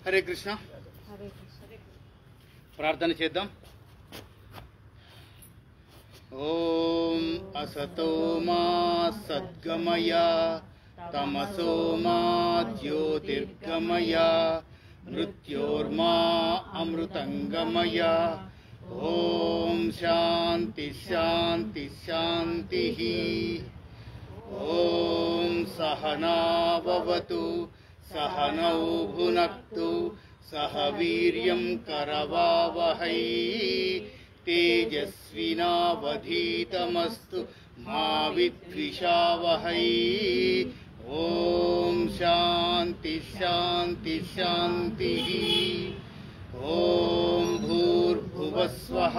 హరే కృష్ణ. ప్రార్థన చేద్దాం. ఓం అసతో మా సద్గమయ తమసో మా జ్యోతిర్గమయ మృత్యోర్మా అమృతంగమయ. ఓం శాంతి శాంతి శాంతి. ఓం సహనావతు సహనౌ భునక్తు సహ వీర్యం కరవావహై తేజస్వినావధీతమస్తు మా విద్విషావహై. ఓం శాంతి శాంతి శాంతి. ఓం భూర్భువస్వః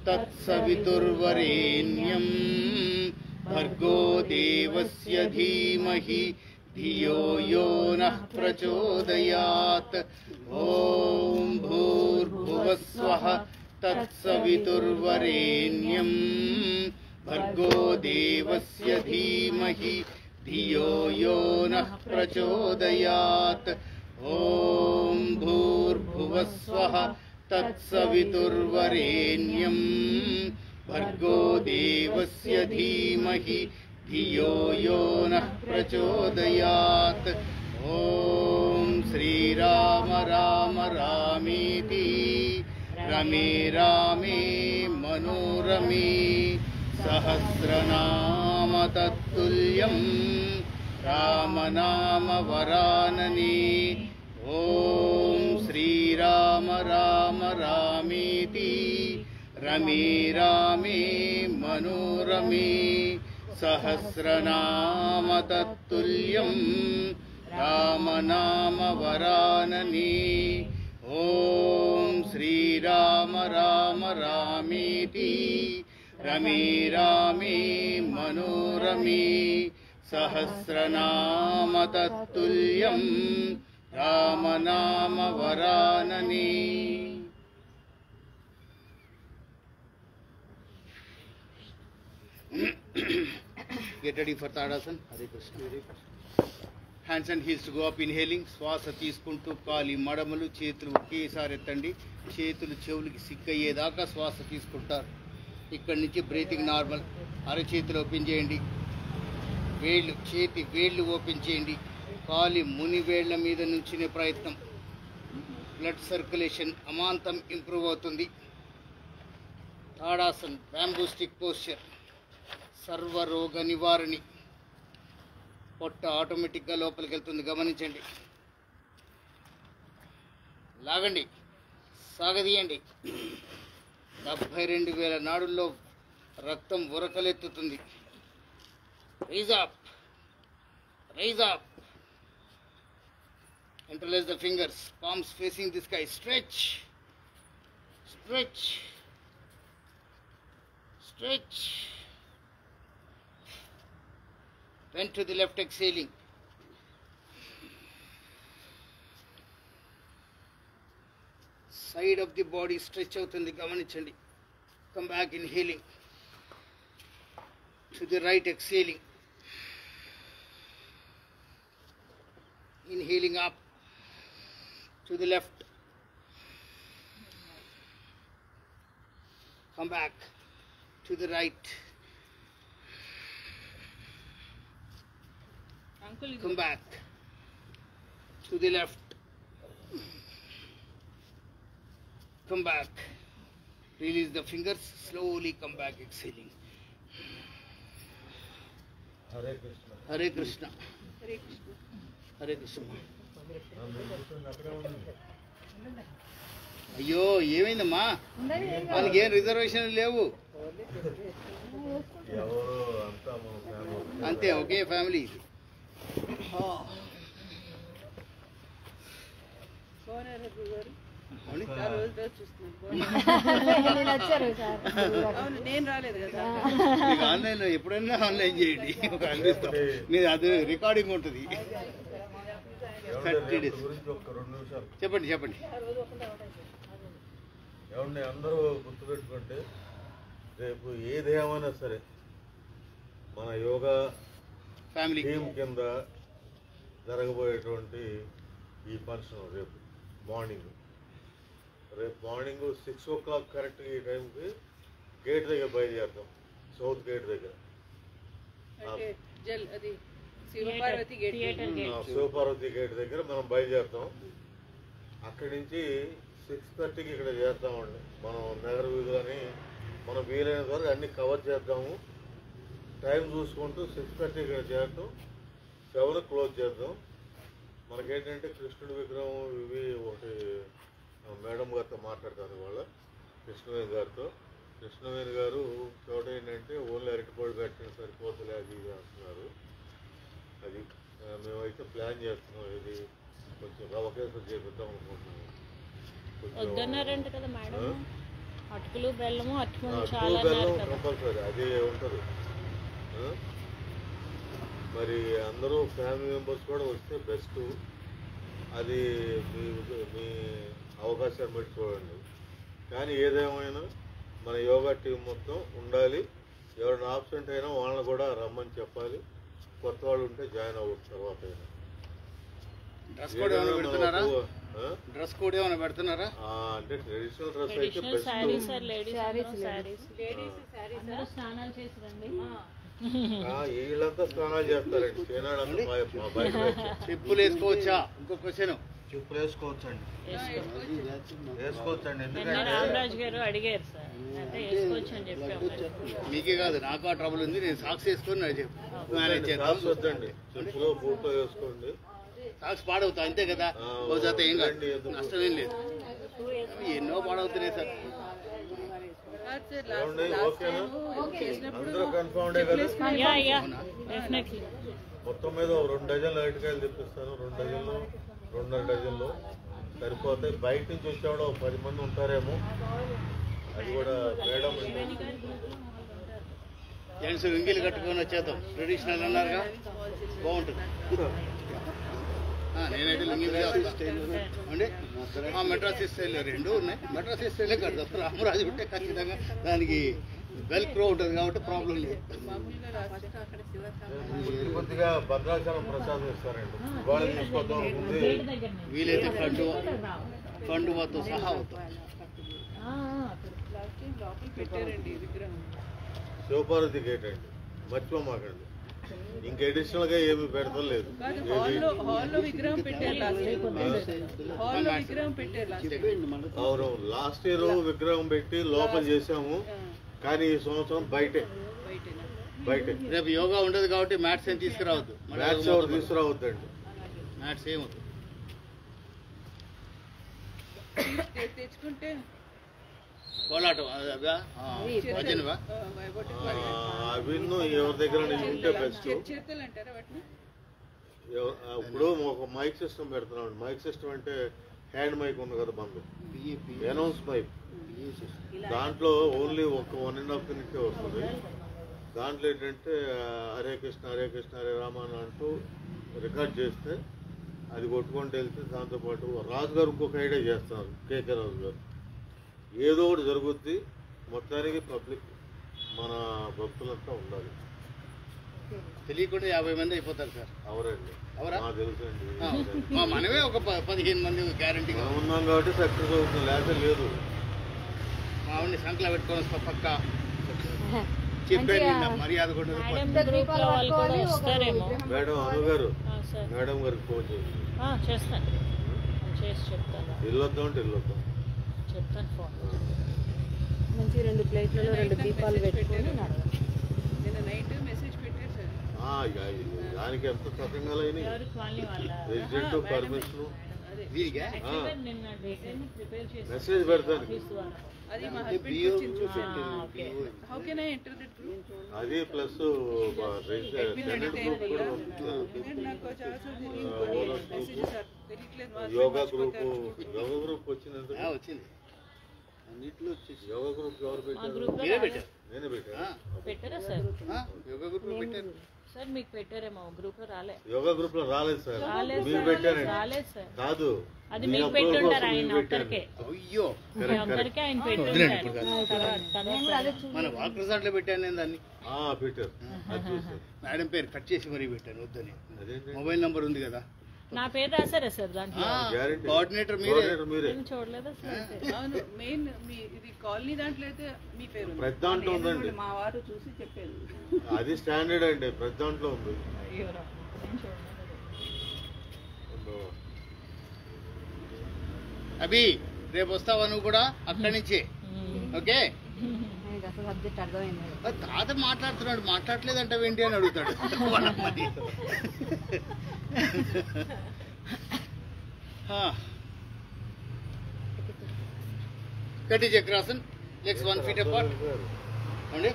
తత్సవితుర్వరేణ్యం భర్గో దేవస్య ధీమహి ధియో యో నః ప్రచోదయాత్. ఓం భూర్భువస్వః తత్సవితుర్వరేణ్యం భర్గో దేవస్య ధీమహి ధియో యో నః ప్రచోదయాత్. ఓం భూర్భువస్వః తత్సవితుర్వరేణ్యం భర్గో దేవస్య ధీమహి ధియో యో నః ప్రచోదయాత్. ఓం శ్రీరామ రామ రామేతి రమే రామే మనోరమే సహస్రనామ తత్తుల్యం రామనామ వరాననే. ఓం శ్రీరామ రామ రామేతి రమే రామే మనోరమే సహస్రనామ తత్తుల్యం రామనామ వరాననే. ఓం శ్రీరామ రామ రామేతి రమే రామే మనోరమే సహస్రనామ తత్తుల్యం రామనామ వరాననే. Get ready for Tadasana. Hare Krishna. Hands and heels to go up, inhaling. శ్వాస తీసుకుంటూ కాలి మడమలు చేతులు ఒకేసారి ఎత్తండి. చేతులు చెవులకి సిక్కయ్యేదాకా శ్వాస తీసుకుంటారు. ఇక్కడి నుంచి బ్రీతింగ్ నార్మల్. అరచేతులు ఓపెన్ చేయండి. వేళ్ళు చేతి వేళ్ళు ఓపెన్ చేయండి. కాలి ముని వేళ్ల మీద నుంచునే ప్రయత్నం. బ్లడ్ సర్క్యులేషన్ అమాంతం ఇంప్రూవ్ అవుతుంది. తాడాసన్ బ్యాంబూ స్టిక్ పోస్చర్ సర్వరోగ నివారణి. పొట్ట ఆటోమేటిక్గా లోపలికి వెళ్తుంది, గమనించండి. లాగండి, సాగదీయండి. 72,000 నాడుల్లో రక్తం ఉరకలెత్తుతుంది. Rise up, rise up. Interlace the fingers, palms facing the sky. Stretch, stretch, stretch. Bend to the left, exhaling. Side of the body stretch అవుతుంది, గమనించండి. Come back, inhaling. To the right, exhaling. Inhaling up. To the left. Come back. To the right. Come back. To the left. Come back. Release the fingers. Slowly come back, exhaling. Hare Krishna. Hare Krishna. Hare Krishna. Hare Krishna. అయ్యో ఏమైందమ్మా? వాళ్ళకి ఏం reservation లేవు, అంతే, ఒకే family. నేను రాలేదు కదా, మీకు ఆన్లైన్లో ఎప్పుడైనా ఆన్లైన్ చేయండి, అందిస్తాం. మీరు అది రికార్డింగ్ ఉంటుంది. 30 days. చెప్పండి చెప్పండి. ఏమండి, అందరూ గుర్తుపెట్టుకుంటే రేపు ఏదేమైనా సరే మన యోగా ఫ్యామిలీ టీం కింద జరగబోయేటువంటి ఈ ఫంక్షన్ రేపు మార్నింగ్ 6 o'clock కరెక్ట్గా ఈ టైంకి గేట్ దగ్గర బయలుదేరుతాం. సౌత్ గేట్ దగ్గర శివపార్వతి గేట్ దగ్గర మనం బయలుదేరుతాం. అక్కడి నుంచి 6:30కి ఇక్కడ చేస్తామండి. మనం నగర వీధులని మనం వీలైనంత వరకు అన్ని కవర్ చేద్దాము. టైం చూసుకుంటూ 6:30 ఇక్కడ చేద్దాం, 7 క్లోజ్ చేద్దాం. మనకేంటంటే కృష్ణుడి విగ్రహం ఇవి ఒకటి మేడం గారితో మాట్లాడతాను ఇవాళ, కృష్ణవేణి గారితో. కృష్ణవేణి గారు చోట ఏంటంటే ఓన్లీ అరటిపళ్ళు పెట్టిన సరిపోతుంది అది ఇది అంటున్నారు. అది మేమైతే ప్లాన్ చేస్తున్నాం. ఇది కొంచెం రవకేసం చేపిద్దాం అనుకుంటున్నాము. వద్దన్నారంట కదా మేడం, అటుకులు బెల్లము బెల్లం కంపల్సరీ అది ఉంటుంది. మరి అందరూ ఫ్యామిలీ మెంబర్స్ కూడా వస్తే బెస్ట్. అది మీ అవకాశాన్ని బట్టి చూడండి. కానీ ఏదేమైనా మన యోగా టీం మొత్తం ఉండాలి. ఎవరైనా ఆబ్సెంట్ అయినా వాళ్ళని కూడా రమ్మని చెప్పాలి. కొత్త వాళ్ళు ఉంటే జాయిన్ అవ్వచ్చు తర్వాత అయినా. డ్రెస్ కోడ్ ఏమైనా పెడుతున్నారా? డ్రెస్ కోడ్ ఏమైనా పెడుతున్నారా? అంటే ట్రెడిషనల్ డ్రెస్ అయితే బెస్ట్. వీళ్ళంతా స్నానాలు చేస్తారండి. ఏనాడంతా బయట చెప్పులు వేసుకోవచ్చా? ఇంకో క్వశ్చన్. చెప్పులు వేసుకోవచ్చండి, వేసుకోవచ్చండి. ఎందుకంటే రామరాజు గారు అడిగారు సార్, వేసుకోవచ్చు అని చెప్పాము. మీకే కాదు, నాకు ఆ ట్రబుల్ ఉంది. నేను సాక్స్ వేసుకొని మేనేజ్ చేస్తాను. వద్దండి, చెప్పులు బూట్లు వేసుకోండి. సాక్స్ పాడవుతా అంతే కదా, పోతే ఏం కాదు, నష్టమేం లేదు. ఎన్నో పాడవుతున్నాయి సార్. ఓకేనా? అందరూ కన్ఫర్మ్ కదా? మొత్తం మీద 2 డజన్లు అరటికాయలు తెప్పిస్తాను. 2 డజన్లు 2.5 డజన్లు సరిపోతాయి. బయట నుంచి వచ్చేవాడు 10 మంది ఉంటారేమో. అది కూడా మేడం జెంట్స్ వింగిలు కట్టుకొని వచ్చేద్దాం. ట్రెడిషనల్ అన్నారుగా, బాగుంటుంది. నేనైతే లుంగి అండి మెడ్రాస్ స్టైల్ 2 ఉన్నాయి. మెడ్రాస్ స్టైలే కడతాం. రామరాజు ఉంటే ఖచ్చితంగా దానికి వెల్ క్రో ఉంటుంది కాబట్టి ప్రాబ్లం లేదు. కొద్దిగా భద్రాచలం ప్రసాదం ఇస్తారండి, వాళ్ళు తీసుకొద్దాం. వీలైతే కండువాతో సహా అవుతాం. పెట్టారండి విగ్రహం శివపార్వతి గేట్ అండి, మర్చిపోమాకండి. ఇంకా అడిషనల్ గా ఏమి పెడతలేదు. అవును, లాస్ట్ ఇయర్ విగ్రహం పెట్టి లోపల చేసాము. కానీ ఈ సంవత్సరం బయటే. రేపు యోగా ఉండదు కాబట్టి మ్యాట్స్ ఏం తీసుకురావద్దు. మ్యాట్స్ ఎవరు తీసుకురావద్దండి. మ్యాట్స్ ఏమవుతుంది తెచ్చుకుంటే కోలాటం భజనవా అవి ఎవరి దగ్గర ఉంటే బెస్ట్. ఇప్పుడు ఒక మైక్ సిస్టమ్ పెడుతున్నాం. మైక్ సిస్టమ్ అంటే హ్యాండ్ మైక్ ఉంది కదా బంధు, అనౌన్స్ మైక్. దాంట్లో ఓన్లీ ఒక 1.5 minute వస్తుంది. దాంట్లో ఏంటంటే హరే కృష్ణ హరే కృష్ణ హరే రామ అని అంటూ రికార్డ్ చేస్తే అది కొట్టుకుంటూ వెళ్తే, దాంతోపాటు రాజు గారు ఇంకొక ఐడియా చేస్తున్నారు, కేకే రాజు గారు. ఏదో ఒకటి జరుగుద్ది. మొత్తానికి పబ్లిక్ మన భక్తులంతా ఉండాలి. తెలియకుండా 50 మంది అయిపోతారు సార్. అవునండి, అవరా తెలుసండి. మనమే ఒక 15 మంది గ్యారంటీగా ఉన్నాం కాబట్టి సక్సెస్ అవుతుంది, లేకపోతే లేదు. మామూలు సంఖ్యలో పెట్టుకొని వస్తా పక్క చెప్పాను. మర్యాద కూడా మేడం అనుగారు, మేడం గారికి ఫోన్ చేస్తాను, చేసి చెప్తాను. వెళ్ళొద్దాం అంటే వెళ్ళొద్దాం చెప్తాను. ఫోన్ మంచి 2 ప్లేట్లలో 2 దీపాలు పెట్టుకొని నిన్న నైట్ మెసేజ్ పెట్టారు సార్. దానికి ఎంత సకంగా రెసిడెంట్ పర్మిషన్ వీడిగా యాక్చువల్గా నిన్న డిజైన్ ప్రిపేర్ చేసి మెసేజ్ పెడతాను. ఆఫీస్ ద్వారా అది మా హస్బెండ్ వచ్చింది చూసాను. Okay how can I enter that group? అది ప్లస్ నాకు చాలా సార్లు మెసేజెస్ తెలియట్లేదు. యోగా గ్రూప్ వచ్చిందంటే వచ్చింది అన్నిట్లో వచ్చేసి యోగా గ్రూప్ ఎవరు మా పెట్టారు? గ్రూప్ లో మీరే పెట్టారు నేనే పెట్టా. పెట్టారా సార్? యోగా గ్రూప్ పెట్టారు. సార్ మీకు పెట్టారేమో గ్రూప్ లో రాలే. యోగా గ్రూప్ లో రాలేదు సార్, రాలేదు మీరు సార్, పెట్టారండి. రాలేదు సార్. కాదు అది మీ మీకు అప్రూవల్ పెట్టుంటారు కోసం ఆయన మీరు పెట్టారు. ఒక్కరికే. అయ్యో మీ ఒక్కరికే ఆయన వదిలేండి ఇప్పుడు పెట్టుంటారు. మన వాక్ రిసార్ట్ లో పెట్టాను నేను దాన్ని. పెట్టారు, అది చూసారు. మేడం పేరు కట్ చేసి మరీ పెట్టాను వద్దని. అదేంటి మొబైల్ నంబర్ ఉంది కదా. నా పేరు రాశారా సార్ దాంట్లో? గ్యారెంటీ కోఆర్డినేటర్ మీరే. కోఆర్డినేటర్ మీరే. నేను చూడలేదా సార్? అవును, మెయిన్ మీ ఇది కాలనీ దాంట్లో అయితే మీ పేరు ఉంది. ప్రతి దాంట్లో ఉందండి. మా వారు చూసి చెప్పారు. అది స్టాండర్డ్ అండి, ప్రతి దాంట్లో ఉంది. అయ్యో రా, నేను చూడలేదు. అభి రేపు వస్తావా నువ్వు కూడా అక్కడి నుంచి? ఓకే తాత మాట్లాడుతున్నాడు, మాట్లాడలేదంటావు ఏంటి అని అడుగుతాడు. కట్టి చక్రాసన్ లెగ్స్ 1 feet apart. అండి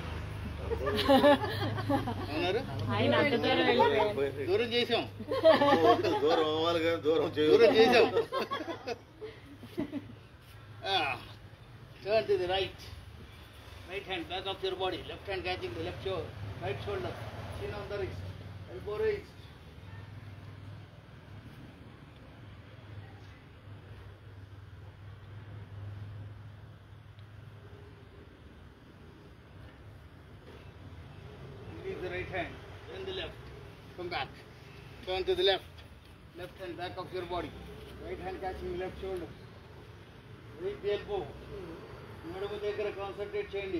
అవునారు? ఆయన అంత దూరం వెళ్ళిపోయారు. దూరం చేసాం, దూరం అవ్వాలి కానీ దూరం దూరం చేసాం. Turn to the right. Right hand back of your body. Left hand catching the left shoulder. Right shoulder. Chin on the wrist. Elbow raised. Release the right hand. Then the left. Come back. Turn to the left. Left hand back of your body. Right hand catching the left shoulder. Reach the elbow. నడుము దగ్గర concentrate చేయండి.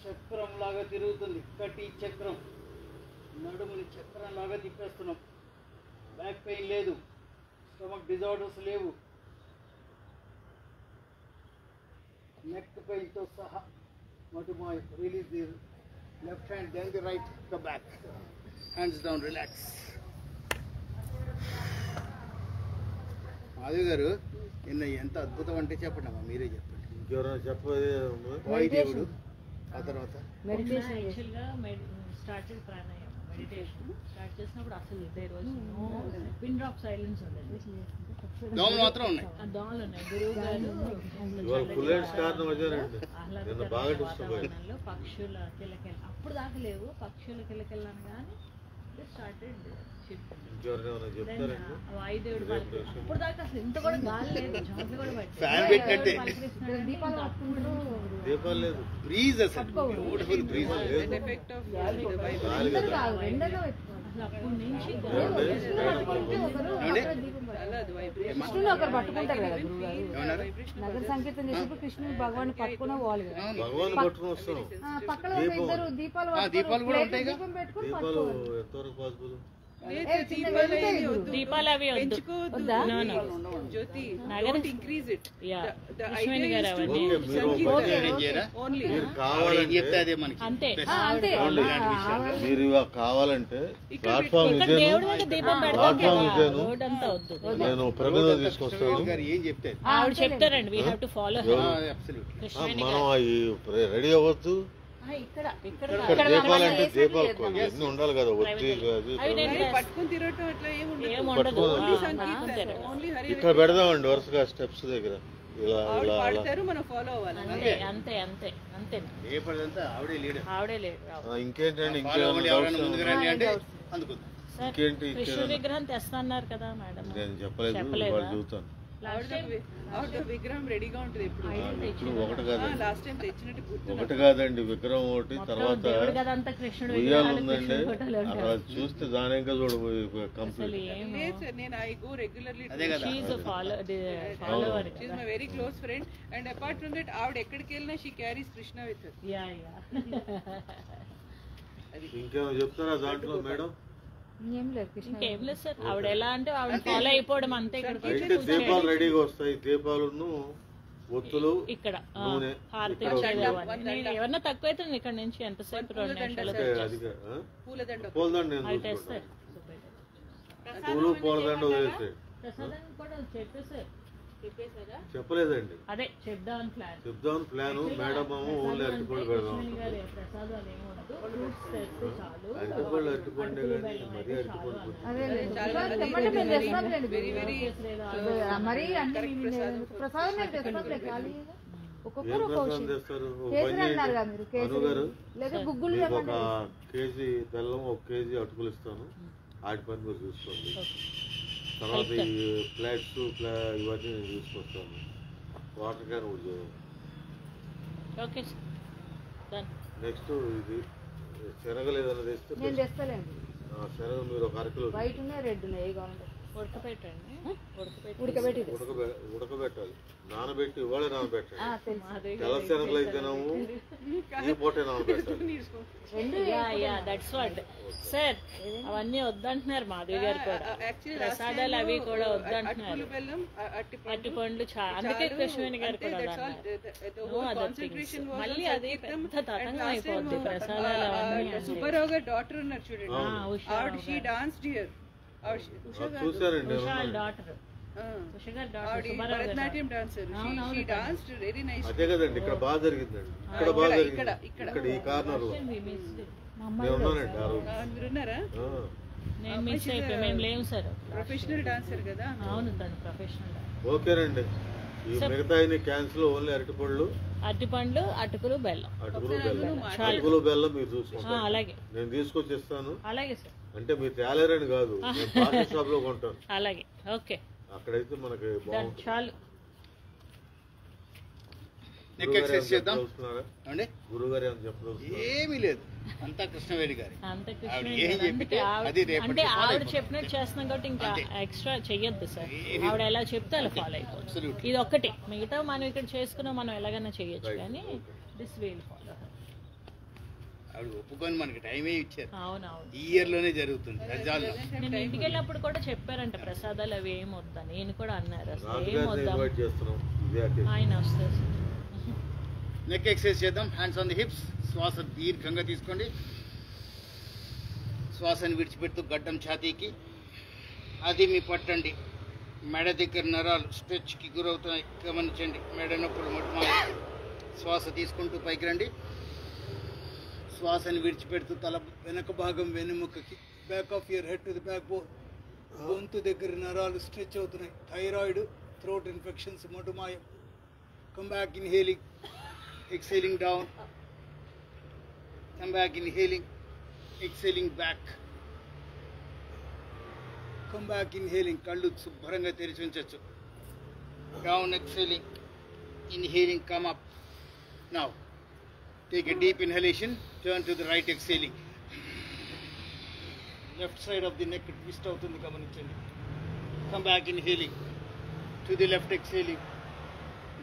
చక్రం లాగా తిరుగుతుంది. కటి చక్రం. నడుముని చక్రం లాగా తిప్పేస్తున్నాం. బ్యాక్ పెయిన్ లేదు, స్టమక్ డిజార్డర్స్ లేవు, నెక్ పెయిన్ తో సహా మటుమాయ. Release the left hand, then the right. Come back. Hands down, relax. Madhavi garu నిన్న ఎంత అద్భుతం అంటే చెప్పండి అమ్మా, మీరే చెప్పండి. ఎవరైనా చెప్పేది వాయుదేవుడు, ఆ తర్వాత యాక్చువల్గా స్టార్టెడ్ ప్రాణాయామం మెడిటేషన్ స్టార్ట్ చేసినప్పుడు అసలు ఇదే రోజు పిన్ డ్రాప్ సైలెన్స్ ఉండేది. దోమలు మాత్రం ఉన్నాయి. ఆ దోమలు ఉన్నాయి. గురువు గారు ఇవాళ ఫుల్లెంట్స్ కారణం వచ్చారండి. నిన్న బాగా డిస్టర్బ్ అయ్యింది. వాతావరణంలో పక్షుల కిలకిల అప్పుడు దాకా లేవు. పక్షుల కిలకిల కానీ స్టార్టెడ్ ఇంకెవరైనా చెప్తారండి. వాయుదేవుడు అప్పుడు దాకా అసలు ఇంత కూడా గాలి లేదు, జోన్లు కూడా ఫ్యాన్ పెట్టినట్టే. దీపాలు లేదు, బ్రీజ్ అసలు బ్యూటిఫుల్ బ్రీజ్. ఎఫెక్ట్ ఆఫ్ గాలి కదా. అసలు అప్పటి నుంచి ఏమండి? కృష్ణుని ఒకరు పట్టుకుంటారు కదా గురువు గారు. ఏమన్నారు? నగర సంకీర్తన చేసినప్పుడు కృష్ణుని భగవాన్ పట్టుకునే వాళ్ళు కదా. భగవాన్ పట్టుకుని వస్తాం. పక్కన ఒక ఇద్దరు దీపాలు దీపాలు కూడా ఉంటాయి కదా. దీపం పెట్టుకుని దీపాలు ఎంతవరకు పాసిబుల్? దీపాలు అవి వద్దు. జ్యోతి నగర ఇంక్రీజ్ ఇట్. అశ్విని గారు అవన్నీ ఓకే, మీరు చేయరా? ఓన్లీ మీరు ఏం కావాలంటే చెప్తే అదే మనకి అంతే మీరు ఇవాళ కావాలంటే ప్లాట్ఫామ్ ఇక్కడ దేవుడి మీద దీపం పెడతాం ప్లాట్ఫామ్ కదా, ఇచ్చాను. రోడ్ అంతా వద్దు. నేను ప్రతినిధి తీసుకొస్తాను. గారు ఏం చెప్తే ఆవిడ చెప్తారండి, we have to follow absolutely. మనం రెడీ అవ్వచ్చు. ఇక్కడ ఇక్కడ ఇక్కడ దీపాలంటే దీపాలు ఎన్ని ఉండాలి కదా, ఒత్తి అది అవి నేను పట్టుకుని తిరగటం అట్లా ఏముండదు. ఏముండదు. ఓన్లీ హరి ఇక్కడ పెడదామండి వరుసగా స్టెప్స్ దగ్గర ఇలా ఆవిడ ఇలా అలా. పాడతారు, మనం ఫాలో అవ్వాలి. అంతే అంతే అంతే అంతే. రేపటిదంతా ఆవిడే లీడర్. ఆవిడే లేదు. ఇంకేంటండి ఫాలో అవ్వండి, ఎవరైనా ఇంకేమైనా ముందుకు రండి అంటే అందుకుందాం. సార్ ఇంకేంటి కృష్ణ విగ్రహం తెస్తున్నారు కదా మేడం? నేను చెప్పలేదు, చెప్పలేదా? వాళ్ళు చూస్తాను. ఆవిడ విగ్రహం రెడీగా ఉంటుంది ఎప్పుడు. ఇప్పుడు ఒకటి కాదండి, లాస్ట్ టైం తెచ్చినట్టు గుర్తు. ఒకటి కాదండి, విగ్రహం ఒకటి, తర్వాత దేవుడు కదంతా కృష్ణుడు ఉయ్యాలు విగ్రహాలు, ఉందండి. కృష్ణుడి ఫోటోలు ఉంటాయి. అక్కడ చూస్తే దాని ఇంకా చూడబోయి కంప్లీట్. అసలు ఏమో లేదు సార్, నేను ఐ గో రెగ్యులర్లీ. అదే కదా. She follower. She is my very close friend and apart from that ఆవిడ ఎక్కడికి వెళ్ళినా she carries Krishna with her. Yeah yeah. ఇంకేమో చెప్తారా దాంట్లో మేడం? ఏం లేదు కృష్ణ ఇంకేం లేదు సార్, ఆవిడ ఎలా అంటే ఆవిడ ఫాలో అయిపోవడం అంతే. ఇక్కడికి వచ్చి అయితే కూర్చోండి. దీపాలు రెడీగా వస్తాయి, దీపాలను ఒత్తులు ఇక్కడ నూనె హారతి ఇక్కడ ఇచ్చేది అవన్నీ. నేను ఏమన్నా తక్కువైతే ఇక్కడ నుంచి ఎంతసేపు 2 నిమిషాలు అది పూలదండ. పూలదండ నేను అవి చూసుకుంటాను. తెస్తారు. పూలు పూలదండ వదిలేస్తాయి. ప్రసాదానికి కూడా చెప్పేశారు. చెప్పేశారా? చెప్పలేదండి, అదే చెప్దామని ప్లాన్. మేడం ఓన్లీ అరటిపళ్ళు పెడదాం. ప్రసాదాలు ఏమొద్దు, ఫ్రూట్స్ తెస్తే చాలు. అరటిపండే కానీ మరీ అరటిపండు అదే చాలా తెమ్మంటే మేము తెస్తాంలేండి. వెరీ వెరీ మరీ అన్ని ప్రసాదం మేము తెస్తాంలే ఖాళీగా. ఏం ఒక్కొక్కరు ప్రసాదం తెస్తారు? ఓ కేసరి పని అన్నారు కదా చేయండి. మీరు, అను కేసరి గారు, లేదా గుగ్గులు మీకు ఒక తెమ్మంటే కేజీ బెల్లం, 1 కేజీ అటుకులు ఇస్తాను. వాటి పని మీరు చూసుకోండి. తర్వాత ఈ ప్లేట్స్ ఇవన్నీ నేను తీసుకొస్తాను. వాటర్ క్యాన్ కూడా చేయండి. Okay done. నెక్స్ట్ ఇది శనగలు ఏదైనా తెస్తే నేను తెస్తలేండి. శనగలు మీరు ఒక అరకిలో వైట్ ఉన్నాయి, రెడ్ ఉన్నాయి, ఏ కావాలంటే ఉడకపెట్టండి. ఉడకబెట్టి ఉడకబెట్టాలి. నానబెట్టి ఇవాళే నానబెట్టాలి. తెలుసు. తెల్ల శనగలు అయితేనేమో ఈ పూటే నానబెట్టాలి. That's what sir. అవన్నీ వద్దంటున్నారు మాధవి గారు కూడా. ప్రసాదాలు అవి కూడా వద్దంటున్నారు. బెల్లం అట్టి పండ్లు అందుకే కృష్ణవేణి గారు కూడా మళ్ళీ అది పెద్ద తతంగం అయిపోద్ది ప్రసాదాలు అవన్నీ. సుబ్బారావు గారు డాక్టర్ ఉన్నారు చూడండి, షీ డాన్స్డ్ హియర్. చూసారండి doctor Bharatanatyam dancer, she danced very nice. అదే కదండి, ఇక్కడ బాగా జరిగిందండి. ఇక్కడ బాగా జరిగింది. ఇక్కడ ఈ కార్నర్ నేను ఉన్నానండి ఆ రోజు. మీరున్నారా? నేను మిస్ అయిపోయి మేము లేము సార్. ప్రొఫెషనల్ డాన్సర్ కదా. అవును తను ప్రొఫెషనల్. ఓకేనండి. ఈ మిగతా క్యాన్సిల్ ఓన్లీ అరటిపళ్ళు, అరటిపండ్లు, అటుకులు, బెల్లం. అటుకులు బెల్లం మీరు చూసుకుంటారు. అలాగే నేను తీసుకొచ్చి ఇస్తాను. అలాగే సార్. అంటే మీరు తేలేరని కాదు, నేను పార్టీ షాప్ లో కొంటాను. అలాగే ఓకే అక్కడైతే మనకి బాగుంటుంది. చాలు. నెక్ ఎక్సర్సైజ్ చేద్దాం. అండి గురుగారు ఏమని చెప్పలేదు. ఏమీ లేదు, అంతా కృష్ణవేణి గారి. అంత ఆవిడ ఏం చెప్తే అది రేపటి అంటే follow ఆవిడ అయిపోతుంది. చెప్పినట్టు చేస్తున్నాం కాబట్టి ఇంకా ఎక్స్ట్రా చెయ్యొద్దు సార్. ఏమీ ఆవిడ ఎలా చెప్తే అలా ఫాలో అయిపోతుంది. Absolutely. ఇది ఒక్కటే, మిగతా మనం ఇక్కడ చేసుకున్నాం మనం ఎలాగైనా చేయొచ్చు కానీ దిస్ విల్ ఫాలో. ఆవిడ ఒప్పుకొని మనకి టైమే ఇచ్చారు. అవునవును. ఈ ఇయర్ లోనే జరుగుతుంది రజాల్లో. నేను ఇంటికి వెళ్ళినప్పుడు కూడా చెప్పారంట ప్రసాదాలు అవి ఏం వద్దా. నేను కూడా అన్నారు అసలు ఏం రాజుగారిని వద్దాం, ఇన్వైట్ చేస్తున్నాం. ఇదే occasion. ఆయన వస్తారు. నెక్ ఎక్సర్సైజ్ చేద్దాం. Hands on the hips. శ్వాస దీర్ఘంగా తీసుకోండి. శ్వాసను విడిచిపెడుతూ గడ్డం ఛాతీకి అది మీ పట్టండి. మెడ దగ్గర నరాలు స్ట్రెచ్కి గురవుతున్నాయి, గమనించండి. మెడ నొప్పులు మొట్టమొదటి. శ్వాస తీసుకుంటూ పైకి రండి. శ్వాసను విడిచిపెడుతూ తల వెనక భాగం వెనుముకకి, back of your head to the backbone. గొంతు దగ్గర నరాలు స్ట్రెచ్ అవుతున్నాయి. థైరాయిడ్, థ్రోట్ ఇన్ఫెక్షన్స్, మటుమాయం. Come back inhaling, exhaling down, come back inhaling, exhaling back, come back inhaling, కళ్ళు శుభ్రంగా తెరిచి ఉంచచ్చు. down exhaling, inhaling, come up. Now take a deep inhalation, turn to the right exhaling. left side of the neck twist అవుతుంది, గమనించండి. come back inhaling, to the left exhaling.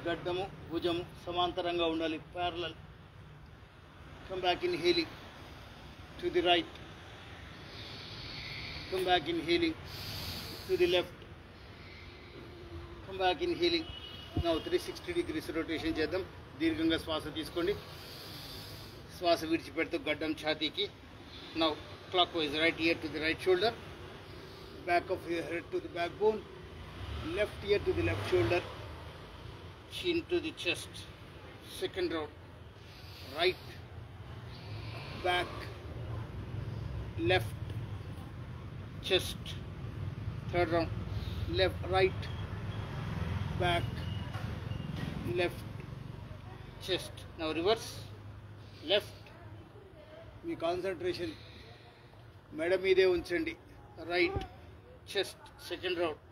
గడ్డము భుజము సమాంతరంగా ఉండాలి, parallel. Come back inhaling to the right. Come back inhaling to the left. Come back inhaling. Now 360 degrees rotation చేద్దాం. దీర్ఘంగా శ్వాస తీసుకోండి. శ్వాస విడిచిపెడుతూ గడ్డం ఛాతీకి. Now clockwise, right ear to the right shoulder, back of your head to the backbone, left ear to the left shoulder, chin to the chest. Second round, right, back, left, chest. Third round, left, right, back, left, chest. Now reverse, left. మీ concentration మెడ మీదే ఉంచండి. Right, chest. Second round,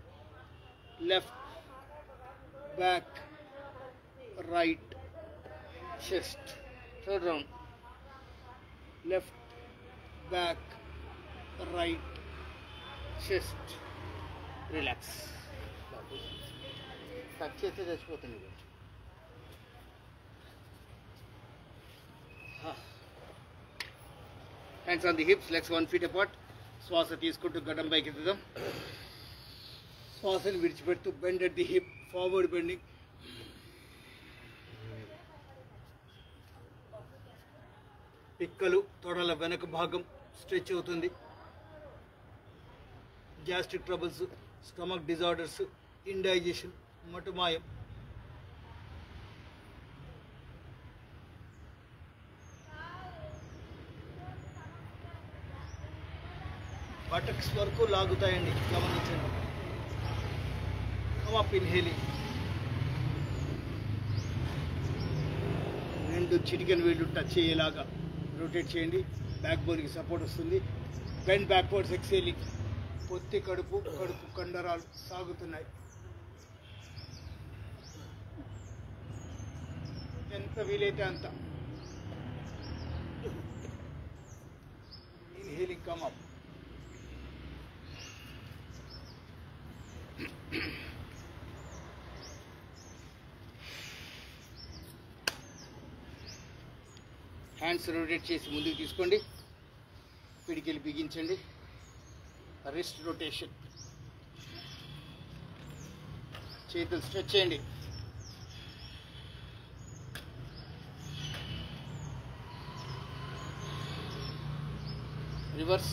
left, back, right, chest. Third round, left, back, right, chest. Relax. Touch చేస్తే చచ్చిపోతుంది. Hands on the hips, legs 1 feet apart. శ్వాస తీసుకుంటూ గడ్డం పైకి ఎత్తుదాం. శ్వాసను విడిచిపెడుతూ bend at the hip, forward bending. పిక్కలు, తొడల వెనక భాగం స్ట్రెచ్ అవుతుంది. Gastric troubles, stomach disorders, indigestion, మటుమాయం. బటక్స్ వరకు లాగుతాయండి, గమనించండి. Come up inhaling. 2 చిటికెన్ వేళ్ళు టచ్ అయ్యేలాగా రొటేట్ చేయండి. బ్యాక్ బోన్కి సపోర్ట్ వస్తుంది. Bend backwards exhaling. పొత్తి కడుపు కండరాలు సాగుతున్నాయి. ఎంత వీలైతే అంత. Inhaling, come up. Hands rotate చేసి ముందుకు తీసుకోండి. పిడికిలు బిగించండి. Wrist rotation. చేతులు స్ట్రెచ్ చేయండి. Reverse.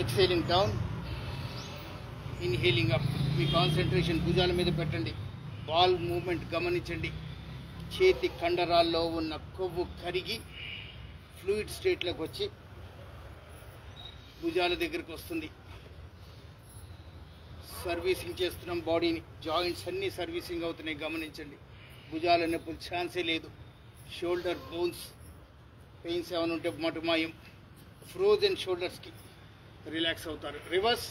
Exhaling down, inhaling up. మీ కాన్సన్ట్రేషన్ భుజాల మీద పెట్టండి. బాల్ మూమెంట్ గమనించండి. చేతి కండరాల్లో ఉన్న కొవ్వు కరిగి ఫ్లూయిడ్ స్టేట్లోకి వచ్చి భుజాల దగ్గరికి వస్తుంది. సర్వీసింగ్ చేస్తున్నాం బాడీని. జాయింట్స్ అన్నీ సర్వీసింగ్ అవుతున్నాయి, గమనించండి. భుజాల నొప్పులు ఛాన్సే లేదు. షోల్డర్ బోన్స్ పెయిన్స్ ఏమైనా ఉంటే మటుమాయం. ఫ్రోజన్ షోల్డర్స్కి రిలాక్స్ అవుతారు. రివర్స్.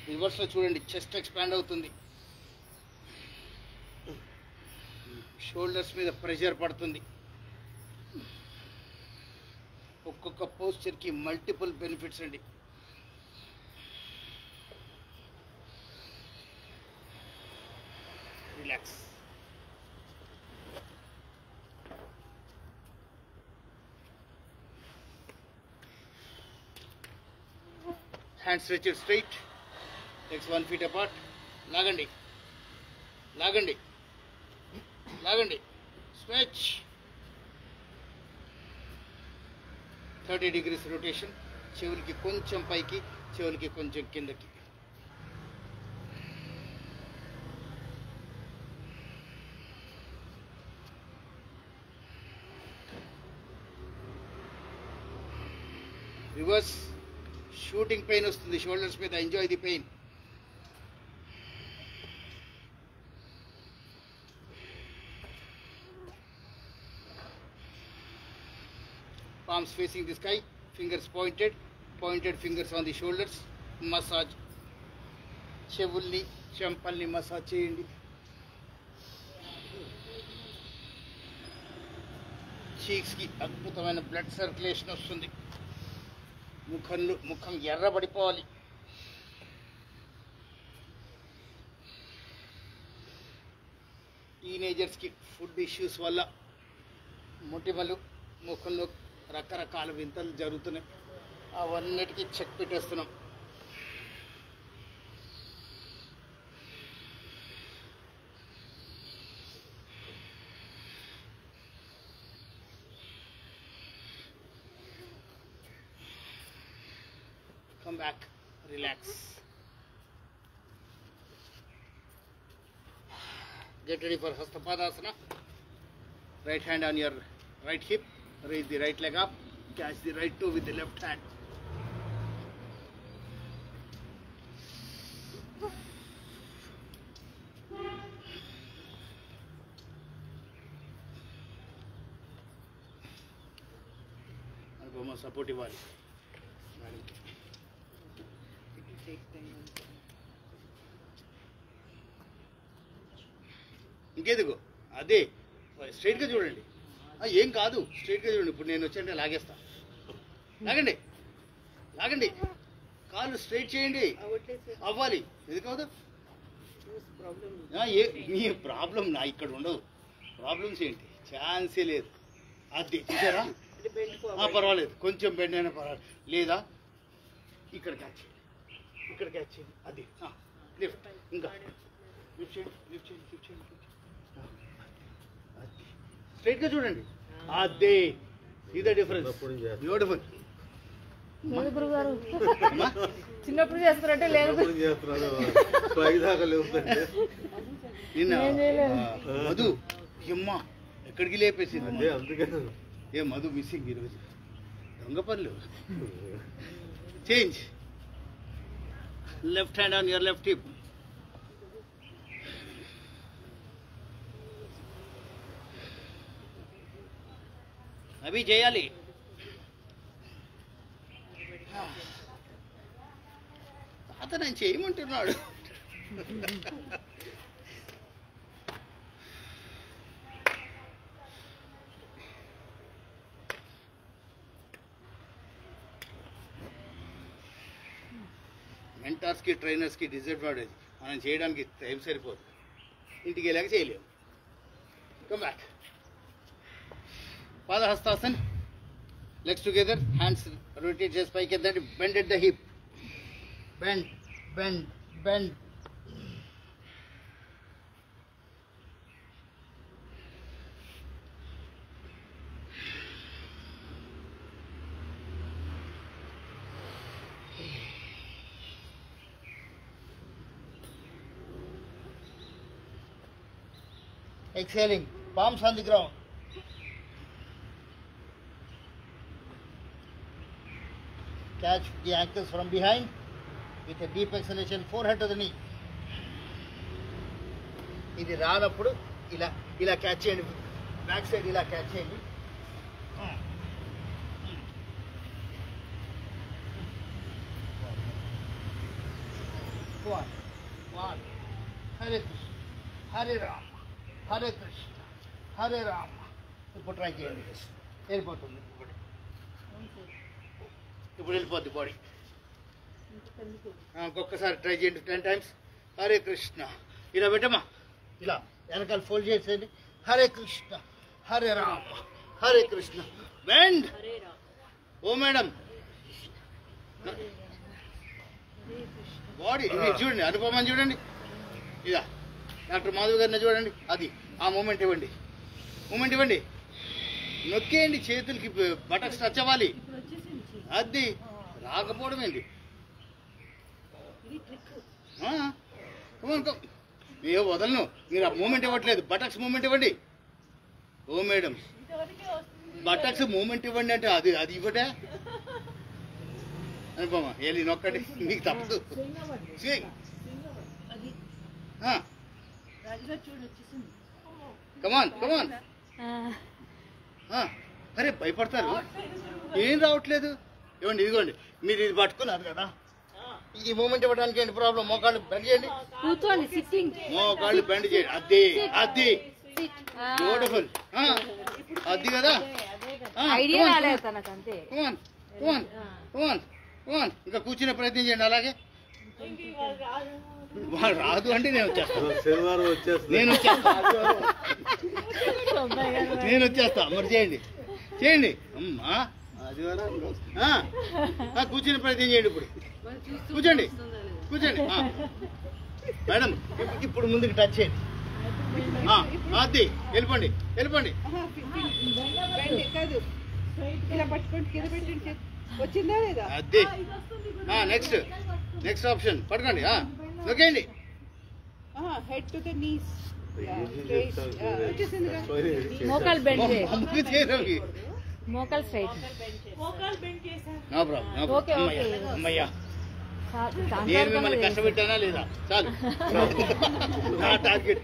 రివర్స్లో చూడండి, చెస్ట్ ఎక్స్పాండ్ అవుతుంది. షోల్డర్స్ మీద ప్రెషర్ పడుతుంది. ఒక్కొక్క పోస్చర్కి మల్టిపుల్ బెనిఫిట్స్ అండి. Relax. Hand stretched straight. Legs 1 feet apart. లాగండి, లాగండి, లాగండి. స్ట్రెచ్. 30 degrees rotation. చెవులకి కొంచెం పైకి, చెవులకి కొంచెం కిందకి. రివర్స్. షూటింగ్ పెయిన్ వస్తుంది షోల్డర్స్ మీద. Enjoy the pain. Palms facing the sky, fingers pointed fingers on the shoulders. Massage. చెవుల్ని, చెంపల్ని మసాజ్ చేయండి. చీక్స్కి అద్భుతమైన బ్లడ్ సర్క్యులేషన్ వస్తుంది. ముఖం ఎర్రబడిపోవాలి. టీనేజర్స్కి ఫుడ్ ఇష్యూస్ వల్ల మొటిమలు, ముఖంలో రకరకాల వింతలు జరుగుతున్నాయి. అవన్నిటికీ check పెట్టేస్తున్నాం. Come back, relax. Get ready for Hastapadasana. Right hand on your right hip. Raise the right leg up. Catch the right toe with the left hand. Support ఇవ్వాలి. ఇంకేదిగో అదే స్ట్రైట్గా చూడండి. ఏం కాదు, స్ట్రైట్గా చూడండి. ఇప్పుడు నేను వచ్చంటే లాగేస్తా. లాగండి, లాగండి. కాళ్ళు స్ట్రైట్ చేయండి. అవ్వాలి. ఇది కాదు మీ ప్రాబ్లం. నా ఇక్కడ ఉండదు. ప్రాబ్లమ్స్ ఏంటి? ఛాన్సే లేదు. అది చూసారా? పర్వాలేదు, కొంచెం బెండ్ అయినా పర్వాలేదు. లేదా ఇక్కడ క్యాచ్ చేయండి, ఇక్కడ క్యాచ్ చేయండి. అది లిఫ్ట్. ఇంకా లిఫ్ట్ చేయండి, లిఫ్ట్ చేయండి, లిఫ్ట్ చేయండి. అది స్ట్రైట్ గా చూడండి. అదే ఇది డిఫరెన్స్. బ్యూటిఫుల్. లేదు గురుగారు, చిన్నప్పుడు చేస్తారంటే లేదు. నిన్న మధు అమ్మ ఎక్కడికి లేపేసింది. ఏ మధు మిస్సింగ్ ఈరోజు. దొంగ పనులు. Change. Left hand on your left hip. అవి చేయాలి. అతను నేను చేయమంటున్నాడు. మెంటార్స్కి ట్రైనర్స్కి డిసడ్వాంటేజ్, మనం చేయడానికి టైం సరిపోదు, ఇంటికి వెళ్ళాక చేయలేము. Come back. Padahastasan. Legs together, hands rotate చేసి పైకి ఎత్తండి. Bend at the hip. Bend bend bend. Exhaling, palms on the ground. Catch the ankles from behind with a deep exhalation, forehead to the knee. ఇది రానప్పుడు ఇలా ఇలా catch చేయండి, back side ఇలా catch చేయండి. హరే కృష్ణ హరే రామ హరే కృష్ణ హరే రామ. ఇప్పుడు ట్రై చేయండి. వెళ్ళిపోతుంది ఇప్పుడు వెళ్ళిపోద్ది బాడీ. ఇంకొకసారి ట్రై చేయండి 10 times. హరే కృష్ణ. ఇలా పెట్టమ్మా, ఇలా వెనకాల ఫోల్డ్ చేసేయండి. హరే కృష్ణ హరే రామ హరే కృష్ణ. బెండ్. ఓ మేడం బాడీ చూడండి, అనుపమని చూడండి. ఇదా డాక్టర్ మాధవ్ గారిని చూడండి. అది ఆ మూమెంట్ ఇవ్వండి, మూమెంట్ ఇవ్వండి. నొక్కేయండి, చేతులకి బటక్స్ టచ్ అవ్వాలి. అది రాకపోవడం ఏంటి? ఏ వదలను, మీరు ఆ మూమెంట్ ఇవ్వట్లేదు. బటక్స్ మూమెంట్ ఇవ్వండి. ఓ మేడం బటక్స్ మూమెంట్ ఇవ్వండి అంటే అది అది ఇవ్వటే అనుపమా. వెళ్ళి నొక్కండి, మీకు తప్పదు. కమాన్ కమాన్. అరే భయపడతారు, ఏం రావట్లేదు. ఇవ్వండి, ఇదిగోండి. మీరు ఇది పట్టుకున్నారు కదా, ఈ మూమెంట్ ఇవ్వడానికి ఏంటి ప్రాబ్లం? మోకాళ్ళు బెండ్ చేయండి, కూర్చోండి, సిట్టింగ్. మోకాళ్ళు బెండ్ చేయండి. అది అది బ్యూటిఫుల్. అది కదా. ఐడియా రాలేదు తనకు, అంతే. కమాన్ కమాన్ కమాన్ కమాన్. ఇంకా కూర్చునే ప్రయత్నం చేయండి. అలాగే వాళ్ళు రాదు అంటే నేను వచ్చేస్తాను. శనివారం వచ్చేస్తాను, నేను వచ్చేస్తా. మరి చేయండి చేయండి అమ్మా. ఆదివారం కూర్చునే ప్రయత్నం చేయండి. ఇప్పుడు కూర్చోండి కూర్చోండి. మేడం ఇప్పుడు ముందుకు టచ్ చేయండి. అది వెళ్ళిపోండి వెళ్ళిపోండి. ఇలా పట్టుకోండి, కింద పెట్టండి. వచ్చిందా లేదా? అది నెక్స్ట్ నెక్స్ట్ ఆప్షన్ పట్టుకోండి. నొక్కేయండి. Head to the knees. వచ్చేసింది కదా. మోకాలు బెండ్ చేయి, చేయరు. మోకాలు straight. No problem. Okay okay. అమ్మయ్యా, నేను మిమ్మల్ని కష్టపెట్టానా లేదా? చాలు నా టార్గెట్.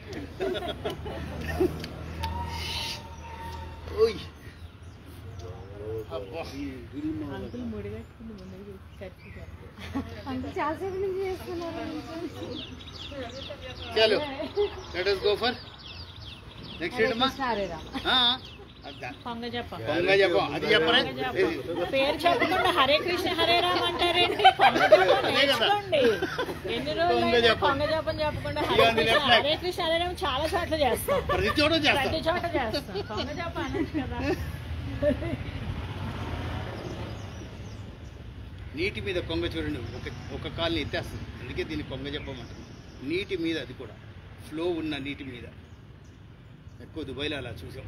ఓయ్ అబ్బా. అంకుల్ ముడి కట్టుకుంది ముందు ఖర్చు. అంకుల్ చాలాసేపు నుంచి చేస్తున్నారు. చలో let us go for next ఏంటమ్మా? హరే రామ. పొంగ చెప్ప, పొంగ చెప్ప. అది చెప్పరా? పేరు చెప్పకుండా హరే కృష్ణ హరే రామ అంటారేంటి? నేర్చుకోండి. ఎన్ని రోజులు పొంగ జపం చెప్పకుండా హరే కృష్ణ హరే రామ చాలా చోట్ల చేస్తాం, ప్రతి చోట చేస్తాం, ప్రతి చోట చేస్తాం. పొంగ జప అనొచ్చు కదా. నీటి మీద కొంగ చూడండి, ఒక కాల్ని ఎత్తేస్తుంది. అందుకే దీన్ని కొంగ చెప్పమంటుంది. నీటి మీద, అది కూడా ఫ్లో ఉన్న నీటి మీద. ఎక్కువ దుబాయ్లో అలా చూసాం.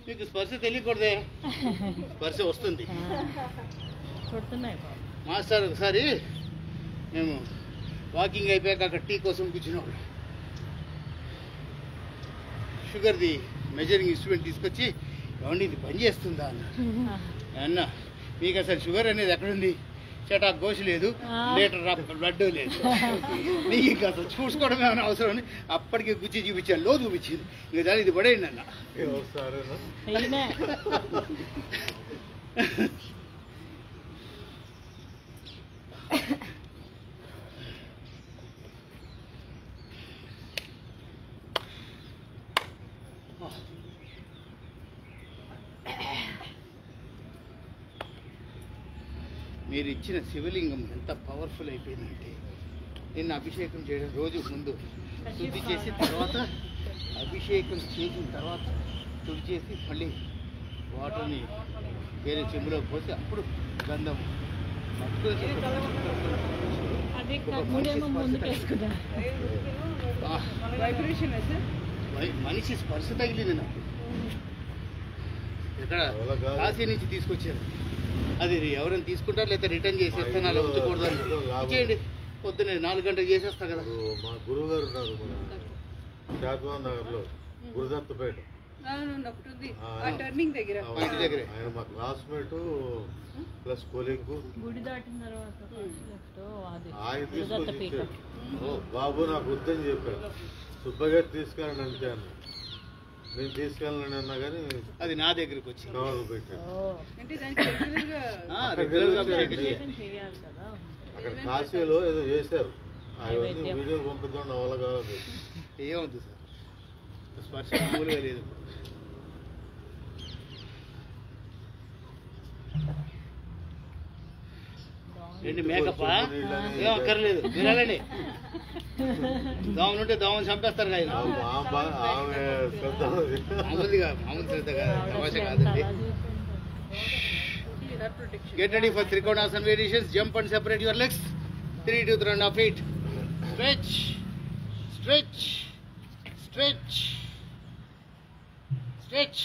మీకు స్పర్శ తెలియకూడదే, స్పర్శ వస్తుంది. కొడుతున్నాయి మాస్టర్ ఒకసారి మేము వాకింగ్ అయిపోయాక అక్కడ టీ కోసం కూర్చున్నాడు. షుగర్ది మెజరింగ్ ఇన్స్ట్రుమెంట్ తీసుకొచ్చి ఏమండి ఇది పని చేస్తుందా అన్న. మీకు అసలు షుగర్ అనేది ఎక్కడుంది? చటా గోష లేదు, లీటర్ బ్లడ్ లేదు, నీకు ఇంకా అసలు చూసుకోవడం ఏమైనా అవసరం అని అప్పటికి గుచ్చి చూపించాను, లో చూపించింది. ఇంకా దాని ఇది పడేయండి అన్న. మీరు ఇచ్చిన శివలింగం ఎంత పవర్ఫుల్ అయిపోయిందంటే నిన్న అభిషేకం చేయడం రోజు ముందు శుద్ధి చేసిన తర్వాత అభిషేకం చేసిన తర్వాత శుద్ధి చేసి మళ్ళీ వాటర్ని వేరే చెంబులో పోసి అప్పుడు గంధం మనిషి స్పర్శ తగిలింది నాకు. ఇక్కడ కాశీ నుంచి తీసుకొచ్చారు. అది ఎవరైనా తీసుకుంటారు లేదా రిటర్న్ చేసేస్తాను, అలా ఉంచకూడదు అని చేయండి. పొద్దున్నే 4 గంటలకు చేసేస్తా కదా. మా గురువు గారు ఉన్నారు మన శాతవాన్ నగర్లో, గురుదత్తపేట, ఆయన మా క్లాస్మేట్ ప్లస్ కొలీగ్. గుడి దాటిన తర్వాత ఆయన తీసుకొచ్చి ఇచ్చాడు. బాబు నాకు వద్దని చెప్పాడు, సుబ్బగారు తీసుకెళ్ళండి అంతే అన్న. నేను తీసుకెళ్ళండి అన్నా కానీ అది నా దగ్గరికి వచ్చి కవర్లు పెట్టాను. అక్కడ కాశీలో ఏదో చేశారు, అవన్నీ వీడియో పంపిద్దాం నా వల్ల కాదు. ఏమవుతుంది సార్, స్పర్శ మామూలుగా లేదు. ఏంటి మేకప్ ఏం అక్కర్లేదు, తినాలండి. దోమలు ఉంటే దోమలు చంపేస్తారు ఆయన. మామూలుగా మామూలు శ్రద్ధ కాదు, తమాషా కాదండి. Get ready for Trikonasana variations. Jump and separate your legs. 3 to 3.5 feet. Stretch, stretch, stretch, stretch.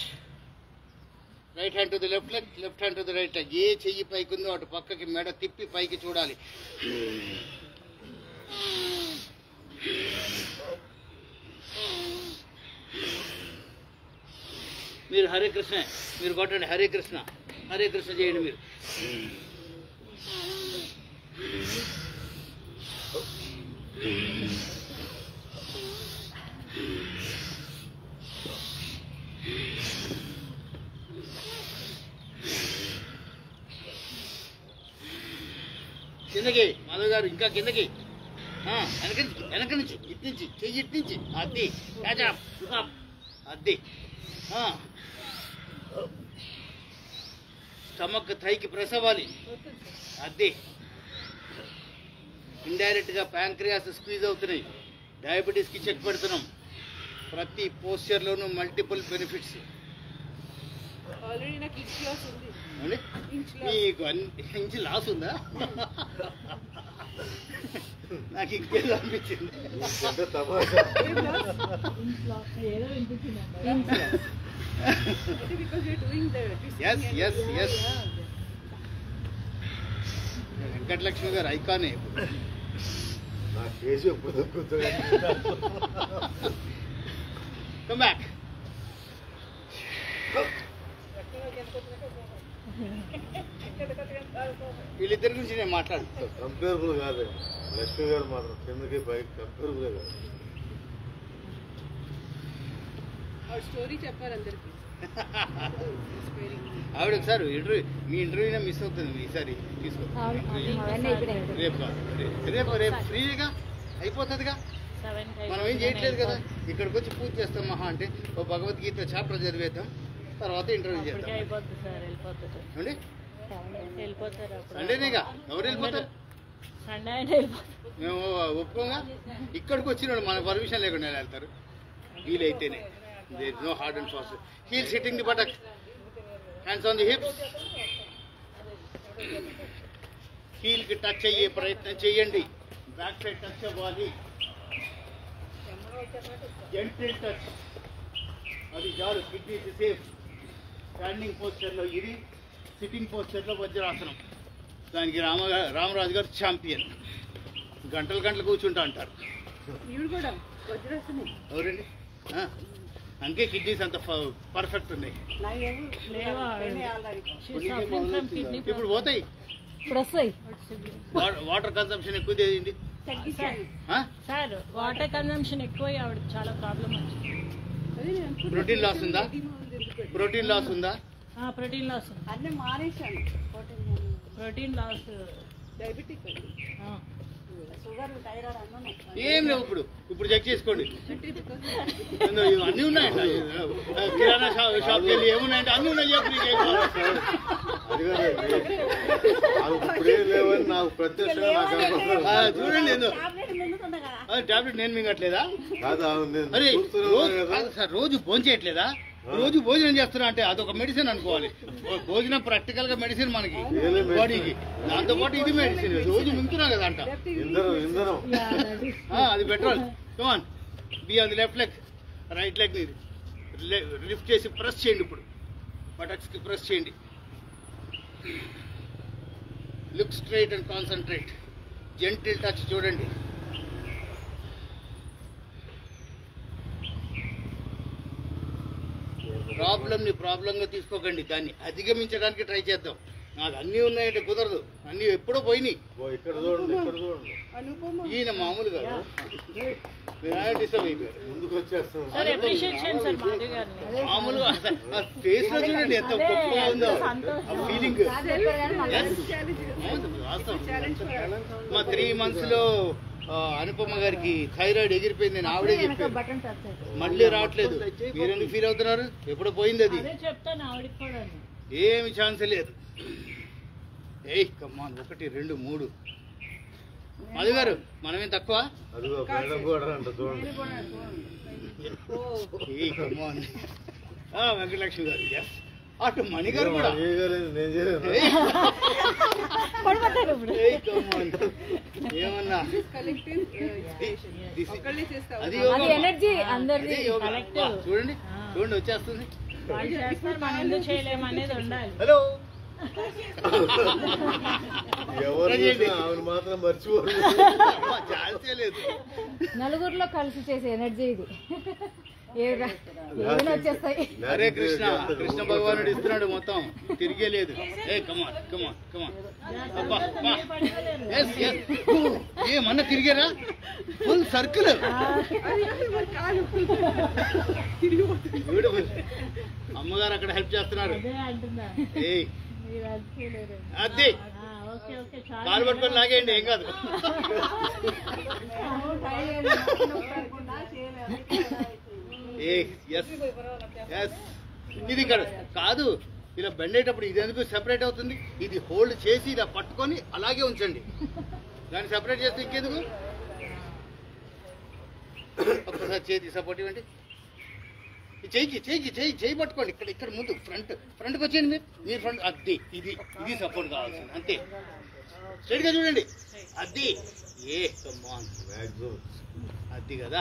Right hand to the left leg, left hand to the right leg. ఏ చెయ్యి పైకి ఉందో అటు పక్కకి మెడ తిప్పి పైకి చూడాలి. మీరు హరే కృష్ణ, మీరు కొట్టండి హరే కృష్ణ, హరే కృష్ణ చేయండి మీరు. కిందకి మాధవ్ గారు, ఇంకా కిందకి, వెనక నుంచి ఇటు నుంచి చెయ్యి, ఇటు నుంచి అది అది. స్టమక్ థైకి ప్రెస్ అవ్వాలి, అది. ఇండైరెక్ట్ గా ప్యాంక్రియాస్ స్క్వీజ్ అవుతున్నాయి, డయాబెటీస్ కి చెక్ పెడుతున్నాం. ప్రతి పోస్చర్ లోనూ మల్టిపుల్ బెనిఫిట్స్. మీకు ఇంచు లాస్ ఉందా? నాకు ఇంకేదో అనిపించింది. వెంకటలక్ష్మి గారు ఐకానే. Come back. వీళ్ళిద్దరి గురించి నేను మాట్లాడు. కంపేరబుల్ కాదు, లక్ష్మి గారు మాత్రం కిందకి పైకి కంపేరబుల్ కాదు. స్టోరీ చెప్పారు అందరికి. ఆవిడ ఒకసారి ఇంటర్వ్యూ, మీ ఇంటర్వ్యూనే మిస్ అవుతుంది ఈసారి. తీసుకో, రేపు కాదు, రేపు ఫ్రీగా అయిపోతుందిగా. మనం ఏం చేయట్లేదు కదా, ఇక్కడికి వచ్చి పూజ చేస్తాం మహా అంటే. ఓ భగవద్గీత చాప్టర్ చదివేద్దాం, తర్వాత ఇంటర్వ్యూ చేద్దాం. సండేనేగా, ఎవరు వెళ్ళిపోతారు? మేము ఒప్పుకోగా. ఇక్కడికి వచ్చినాడు మన పర్మిషన్ లేకుండా వెళ్తారు, వీలైతేనే. There is no hard and fast. Heels hitting the buttock, hands on the hips. heel కి టచ్ అయ్యే ప్రయత్నం చేయండి. బ్యాక్ సైడ్ టచ్ అవ్వాలి, జెంటిల్ టచ్. అది చాలు, కిడ్నీస్ సేఫ్. స్టాండింగ్ పోస్చర్లో ఇది, సిట్టింగ్ పోస్చర్లో వజ్రాసనం. దానికి రామరాజు గారు ఛాంపియన్. గంటలు గంటలు కూర్చుంటా అంటారు. ఈవిడ కూడా వజ్రాసనే. ఎవరండి? అందుకే కిడ్నీస్ అంత పర్ఫెక్ట్ ఉన్నాయి. ఇప్పుడు పోతాయి. ఇప్పుడు వస్తాయి. వాటర్ కన్సంప్షన్ ఎక్కువ చేయండి సార్. వాటర్ కన్సంప్షన్ ఎక్కువ ఆవిడ చాలా ప్రాబ్లం వచ్చింది. ప్రోటీన్ లాస్ ఉందా? ప్రోటీన్ లాస్ ఉందా? ప్రోటీన్ లాస్ ఉంది. అన్నీ మానేశాను. Protein loss, diabetic, sugar, thyroid అన్నీ ఏం లేవు. ఇప్పుడు చెక్ చేసుకోండి. అన్నీ ఉన్నాయంట. కిరాణా షాప్కి వెళ్ళి ఏమున్నాయంటే అన్నీ ఉన్నాయి. నాకు ప్రత్యక్షంగా చూడండి. టాబ్లెట్ నేను మింగట్లేదా? అరే రోజు భోజనం చేయట్లేదా? రోజు భోజనం చేస్తున్నా అంటే అదొక మెడిసిన్ అనుకోవాలి. భోజనం ప్రాక్టికల్ గా మెడిసిన్ మనకి బాడీకి. దాంతో పాటు ఇది మెడిసిన్. రోజు మింగుతున్నా కదా అంట. అది petrol. Come on, be on the left leg. Right leg ని లిఫ్ట్ చేసి ప్రెస్ చేయండి. ఇప్పుడు బటక్స్ కి ప్రెస్ చేయండి. Look straight and concentrate. Gentle touch చూడండి. ప్రాబ్లంగా తీసుకోకండి. దాన్ని అధిగమించడానికి ట్రై చేద్దాం. నాకు అన్నీ ఉన్నాయంటే కుదరదు. అన్నీ ఎప్పుడో పోయినాయి. ఈయన మామూలుగా డిస్టర్బ్ అయిపోయారు. ముందుకు వచ్చేస్తాం. మామూలుగా ఫేస్ లో చూడండి ఎంత గొప్పగా ఉందో ఫీలింగ్. మా 3 months లో అనుపమ గారికి థైరాయిడ్ ఎగిరిపోయింది అని ఆవిడే చెప్పారు. మళ్ళీ రావట్లేదు. మీరెందుకు ఫీల్ అవుతున్నారు? ఎప్పుడు పోయింది అది. ఏమి ఛాన్స్ లేదు. కమ్మాన్ 1 2 3. మధు గారు మనమేం తక్కువ? కమ్మాన్ వెంకటలక్ష్మి గారు. ఎస్, అటు మణి గారు కూడా. ఏమన్నా అది ఎనర్జీ అందరిది. చూడండి వచ్చేస్తుంది. హలో, ఎవరు మాత్రం మర్చిపోరు. ఛాన్సే లేదు. నలుగురిలో కలిసి చేసే ఎనర్జీ ఇది. ఏమైనా వచ్చేస్తాయి. హరే కృష్ణ. కృష్ణ భగవానుడు ఇస్తున్నాడు మొత్తం. తిరిగే లేదు. కమాన్. అబ్బా ఏమన్నా తిరిగారా? Full circle. బ్యూటిఫుల్. అమ్మగారు అక్కడ హెల్ప్ చేస్తున్నారు. అది కాలు పట్టుకొని లాగేయండి, ఏం కాదు. ఇది ఇక్కడ కాదు. ఇలా బెండ్ అయ్యేటప్పుడు ఇది ఎందుకు సెపరేట్ అవుతుంది? ఇది హోల్డ్ చేసి ఇలా పట్టుకొని అలాగే ఉంచండి. దాన్ని సెపరేట్ చేస్తే ఇంకెందుకు? ఒక్కసారి చేతి సపోర్ట్ ఇవ్వండి. చేయి పట్టుకోండి. ఇక్కడ ముందు ఫ్రంట్కి వచ్చేయండి. మీరు ఫ్రంట్. అది ఇది సపోర్ట్ కావాల్సింది. అంతే. స్ట్రైట్ గా చూడండి. అది అది కదా.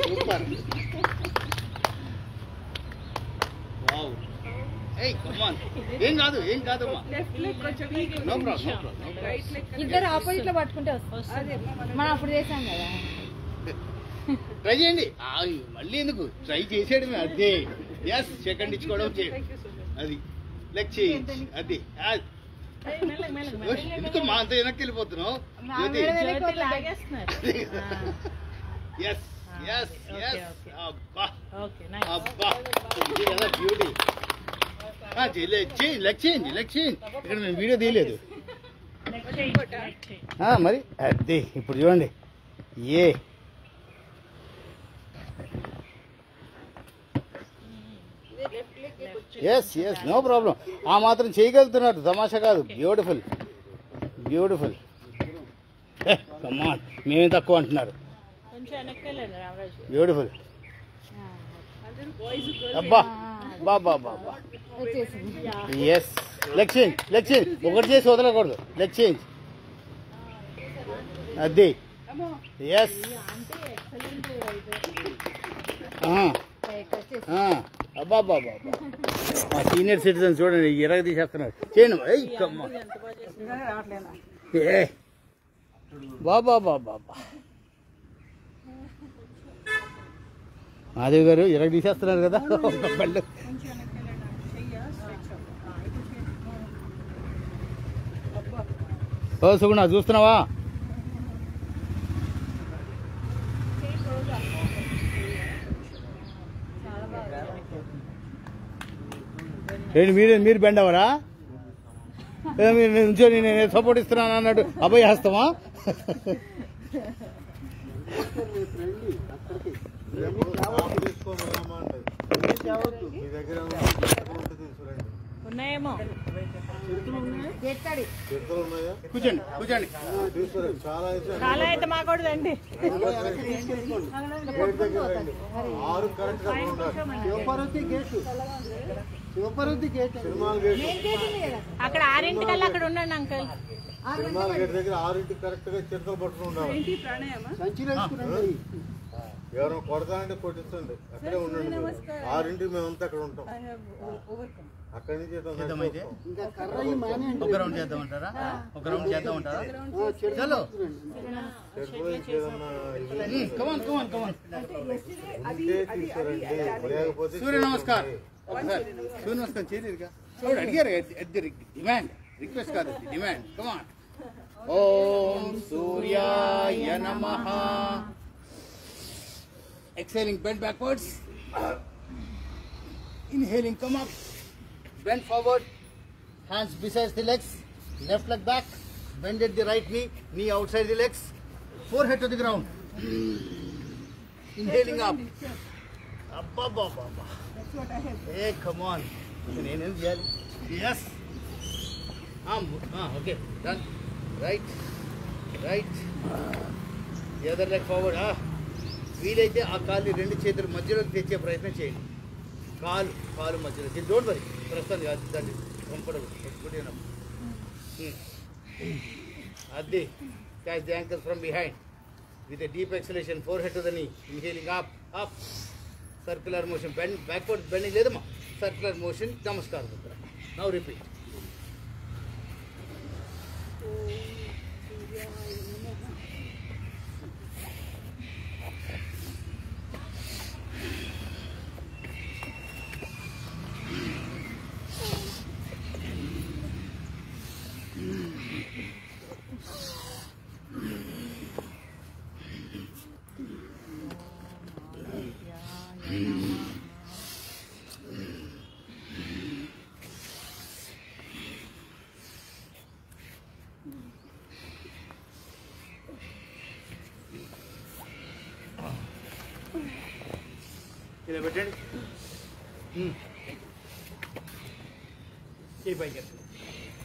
సూపర్. వావ్. ఏం కాదమ్మా. No problem. ఇద్దరు ఆపోజిట్ లో పట్టుకుంటే వస్తుంది. మనం అప్పుడు చేసాం కదా. ట్రై చేయండి. మళ్ళీ ఎందుకు? ట్రై చేసేయడమే. అదే. ఎస్, సెకండ్ ఇచ్చుకోవడం చేయండి. అది లెగ్ చేయండి. అది ఎందుకు మా అంత వెనక్కి వెళ్ళిపోతున్నావు? బ్యూటీ. లెగ్ చేయండి. ఇక్కడ నేను వీడియో తీయలేదు మరి. అది ఇప్పుడు చూడండి. Yes no problem. ఆ మాత్రం చేయగలుగుతున్నారు. తమాషా కాదు. బ్యూటిఫుల్. కమాన్, మేమే తక్కువ అంటున్నారు. బ్యూటిఫుల్. అబ్బా ఎస్. Leg change. ఒకటి చేసి వదలకూడదు. Leg change. అది ఎస్. బాబా బాబా మా సీనియర్ సిటిజన్ చూడండి ఎరగ తీసేస్తున్నారు చేయను ఏ బాబా బాబా బాబా మాదేవి గారు ఎరగ తీసేస్తున్నారు కదా బళ్ళు ఓ సుగుణ చూస్తున్నావా ఏంటి మీరు బెండ్ అవరా మీరు నుంచొని నేను సపోర్ట్ ఇస్తున్నాను అన్నట్టు అభయహస్తమా ఉన్నాయేమో కూర్చోండి కూర్చోండి చాలా అయితే మాకూడదండి. అక్కడ 6 అక్కడ ఉండండి అంకల్. సినిమాల గేట్ దగ్గర 6 కరెక్ట్ గా చిరుతలు పట్టుకుని ఉండాలి. ఎవరైనా కొడతానంటే కొట్టించండి, అక్కడే ఉండండి. 6 మేమంతా అక్కడ ఉంటాం. అక్కడి నుంచి ఒక రౌండ్ చేద్దామంటారా? ఒక రౌండ్ చేద్దామంటారా? చలో సూర్య నమస్కారం. సూర్య నమస్కారం చేయలేదుగా అడిగారు. డిమాండ్ రిక్వెస్ట్ కాదు, డిమాండ్. కమాన్. ఓం సూర్యాయ నమః. Exhaling, bend backwards. Inhaling, come up. Bend forward. Hands beside the legs. Left leg back. Bend at the right knee. Knee outside the legs. Forehead to the ground. Inhaling up. Abba, abba, abba. Hey, come on. Yes. Okay. Done. Right. Right. The other leg forward. వీలైతే ఆ కాళ్ళు 2 చేతులు మధ్యలోకి తెచ్చే ప్రయత్నం చేయండి. కాలు మధ్యలో డోంట్ వరీ. ప్రస్తుతం కాదు, దాన్ని కంఫర్టబుల్. అది catch the ankles from behind with a deep exhalation. Forehead to the knee. Inhaling up up. Circular motion. Bend backward bending లేదమ్మా. Circular motion. నమస్కారం. Now repeat. ఇలా పెట్టండి. చేయి పైకి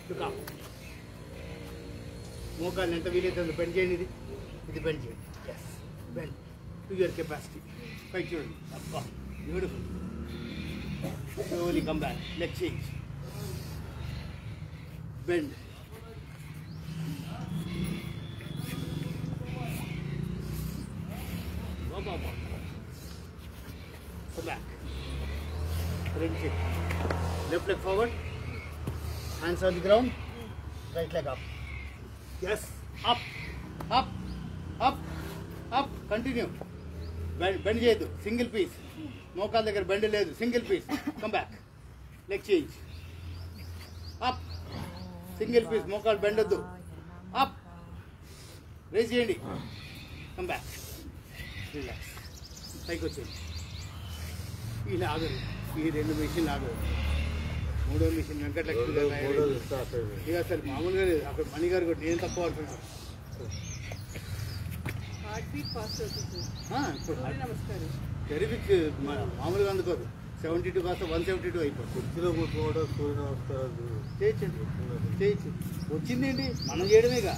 లుకా. మోకాలు ఎంత వీలైతే అంత బెండ్ చేయండి. ఇది బెండ్ చేయండి. Yes, bend to your capacity. పైకి చూడండి. అబ్బా, beautiful. Slowly come back. Leg change. Bend. బాబా. Come back. Left leg forward. Hands on the ground. Right leg up. Yes. Up. Up. Up. Up. Continue. Bend చేయదు. Single piece. మోకాల దగ్గర bend లేదు. Single piece. Come back. Leg change. Up. Single piece. మోకాలు bend వద్దు. Up. Raise చేయండి. Come back. Relax. పైకి వచ్చేయండి. ఇలా ఆగరు. ఈ 2 మిషన్లు ఆగరు. 3వ మిషన్ వెంకటలక్ష్మి గారు ఇక అసలు మామూలుగా లేదు. అక్కడ మణిగారు కూడా నేను తక్కువ ఆడుతున్నాను. టెరిఫిక్ మామూలుగా అందుకోదు. 72 కాస్త 172 అయిపోతుంది. కుర్చీలో కూర్చోవడం సూర్య నమస్కారాలు చేయొచ్చు. వచ్చిందేంటి, మనం చేయడమేగా.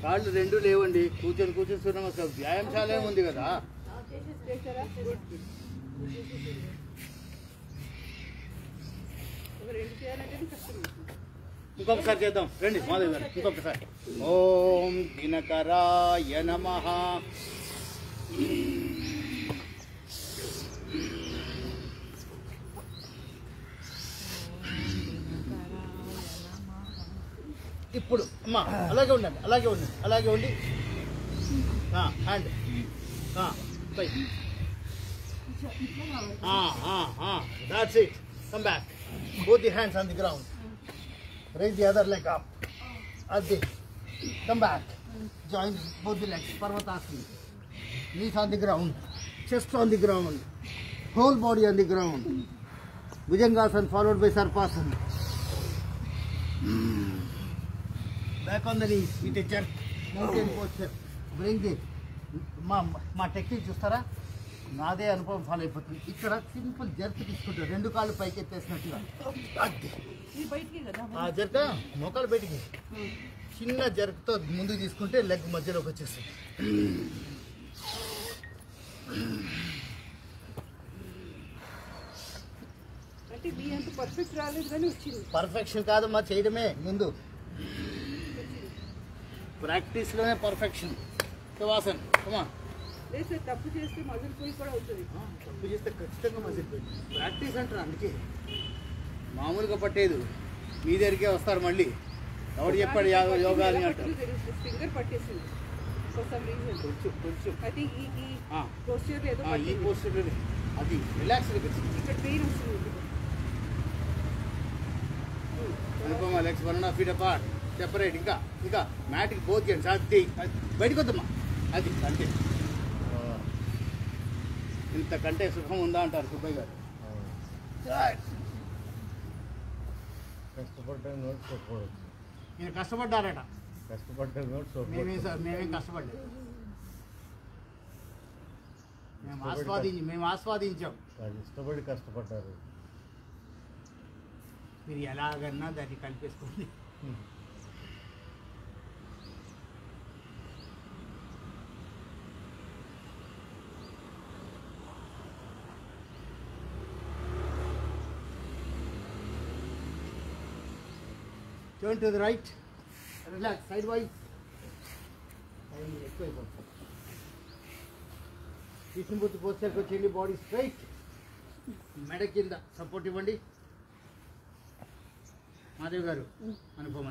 కాళ్ళు 2 లేవండి. కూర్చొని సూర్య నమస్కారం. వ్యాయామశాల ఉంది కదా. ఇంకొకసారి చేద్దాం రండి మాధవ్ గారు. ఇంకొకసారి. ఓం దినకరాయ నమః. అమ్మా అలాగే ఉండండి, అలాగే ఉండి హ్యాండ్ పై. That's it. Come back. Both the hands on the ground. Raise the other leg up. Adi. Come back. Join both the legs. Parvatasana. Knees on the ground. Chest on the ground. Whole body on the ground. Bhujangasana followed by Sarpasana. Back on the knees with a jerk. Mountain posture. Bring the మా technique చూస్తారా, నాదే అనుభవం follow అయిపోతుంది. ఇక్కడ simple jerk తీసుకుంటారు, 2 కాళ్ళు పైకి ఎత్తేసినట్టుగా. ఆ జర్క మోకాలు బయటికి చిన్న జర్క్తో ముందుకు తీసుకుంటే లెగ్ మధ్యలోకి వచ్చేస్తుంది. పర్ఫెక్షన్ కాదమ్మా, చేయడమే ముందు. ప్రాక్టీస్లోనే పర్ఫెక్షన్. శవాసన్ కమా. తప్పు చేస్తే మజిల్ పోయి కూడా అవుతుంది. తప్పు చేస్తే ఖచ్చితంగా మజిల్ పోయి. ప్రాక్టీస్ అంటారు, అందుకే మామూలుగా పట్టేది మీ దగ్గరికే వస్తారు మళ్ళీ. ఎవరు చెప్పాడు యోగా అని అంటారు. ఫింగర్ పట్టేసింది కొంచెం. అయితే ఈ పోస్చర్ అది రిలాక్స్ ఇక్కడ పెయిన్ వస్తుంది. Anupama legs 1.5 feet apart. Separate. ఇంకా మ్యాట్కి బోత్ చేయండి. అది బయటకు వద్దమ్మా. అది అంతే. ఇంతకంటే సుఖం ఉందా అంటారు సుబ్బయ్య గారు. ఈయన కష్టపడ్డారట. మేమేం కష్టపడ్డాం, మేము ఆస్వాదించాం. ఇష్టపడి కష్టపడ్డారు. మీరు ఎలాగన్నా దాన్ని కలిపేసుకోండి. Turn to the right. Relax. Sidewise. Vishnupurti posture ko change body straight. మెడ కింద సపోర్ట్ ఇవ్వండి. మాధవ్ గారు అనుపమ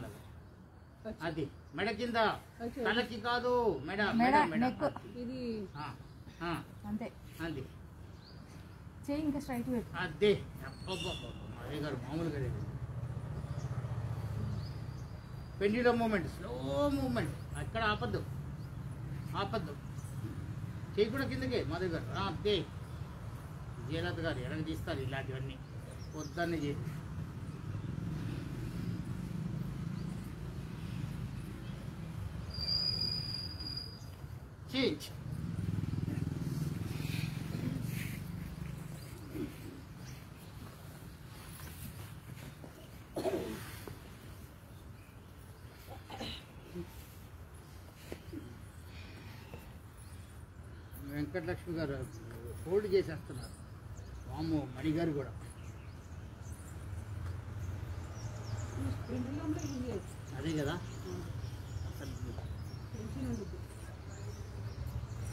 అది మెడ కింద, తలకి కాదు, మెడ ఇది అంతే. అది చేయి ఇంకా స్ట్రైట్ పెట్టు. అదే మాధవ్ గారు మామూలుగా లేదు. Pendulum movement, slow movement. అక్కడ ఆపద్దు. చేయి కూడా కిందకే మాధవ్ గారు. అదే జయలత గారు ఎడగ తీస్తారు ఇలాంటివన్నీ. వద్దన్నీ చేసి చేంజ్. వెంకటలక్ష్మి గారు హోల్డ్ చేసేస్తున్నారు. వాము మణిగారు కూడా అదే కదా.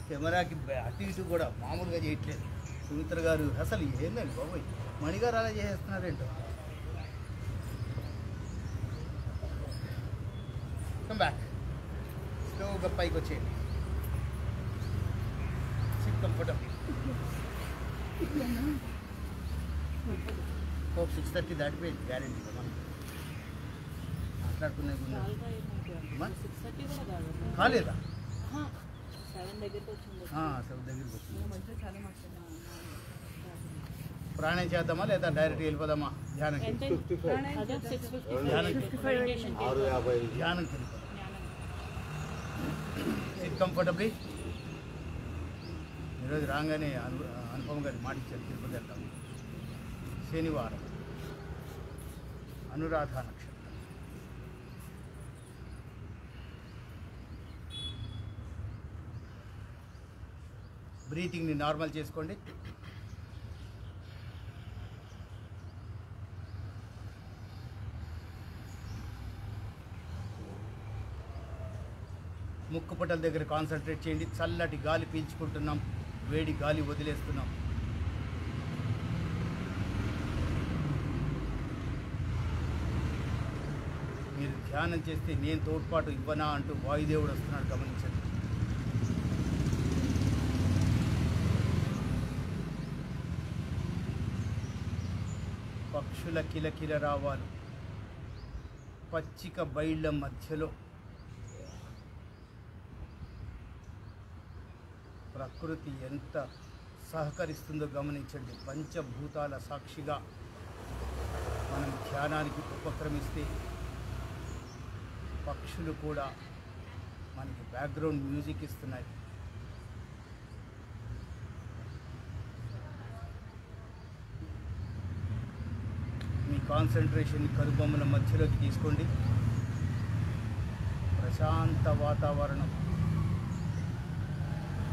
కెమెరాకి అటు ఇటు కూడా మామూలుగా చేయట్లేదు సుమిత్ర గారు. అసలు ఏందండి బాబోయ్, మణిగారు అలా చేసేస్తున్నారేంటో. Come back. స్లోగా పైకి వచ్చేయండి. SIT comfortable. హోప్ 6:30 దాటిపోయింది గ్యారెంటీ. మాట్లాడుకునే కాలేదా? 7 దగ్గరికి వచ్చింది. 7 దగ్గరికి వచ్చింది. ప్రాణం చేద్దామా లేదా డైరెక్ట్ వెళ్ళిపోదామా ధ్యానంకి? ధ్యానంకి సిట్ కంఫర్టబుల్లీ. ఈరోజు రాగానే అనుపమ గారి మాట ఇచ్చారు, తిరుపతి వెళ్తాం. శనివారం అనురాధ నక్షత్రం. బ్రీతింగ్ని నార్మల్ చేసుకోండి. ముక్కు పుటల దగ్గర కాన్సన్ట్రేట్ చేయండి. చల్లటి గాలి పీల్చుకుంటున్నాం, వేడి గాలి వదిలేస్తున్నాం. మీ మీరు ధ్యానం చేస్తే నేను తోడ్పాటు ఇవ్వనా అంటూ వాయుదేవుడు వస్తున్నాడు, గమనించండి. పక్షుల కిలకిల రావాలు, పచ్చిక బయళ్ళ మధ్యలో ప్రకృతి ఎంత సహకరిస్తుందో గమనించండి. పంచభూతాల సాక్షిగా మనం ధ్యానానికి ఉపక్రమిస్తే పక్షులు కూడా మనకి బ్యాక్గ్రౌండ్ మ్యూజిక్ ఇస్తున్నాయి. మీ కాన్సన్ట్రేషన్ కనుబొమ్మల మధ్యలోకి తీసుకోండి. ప్రశాంత వాతావరణం,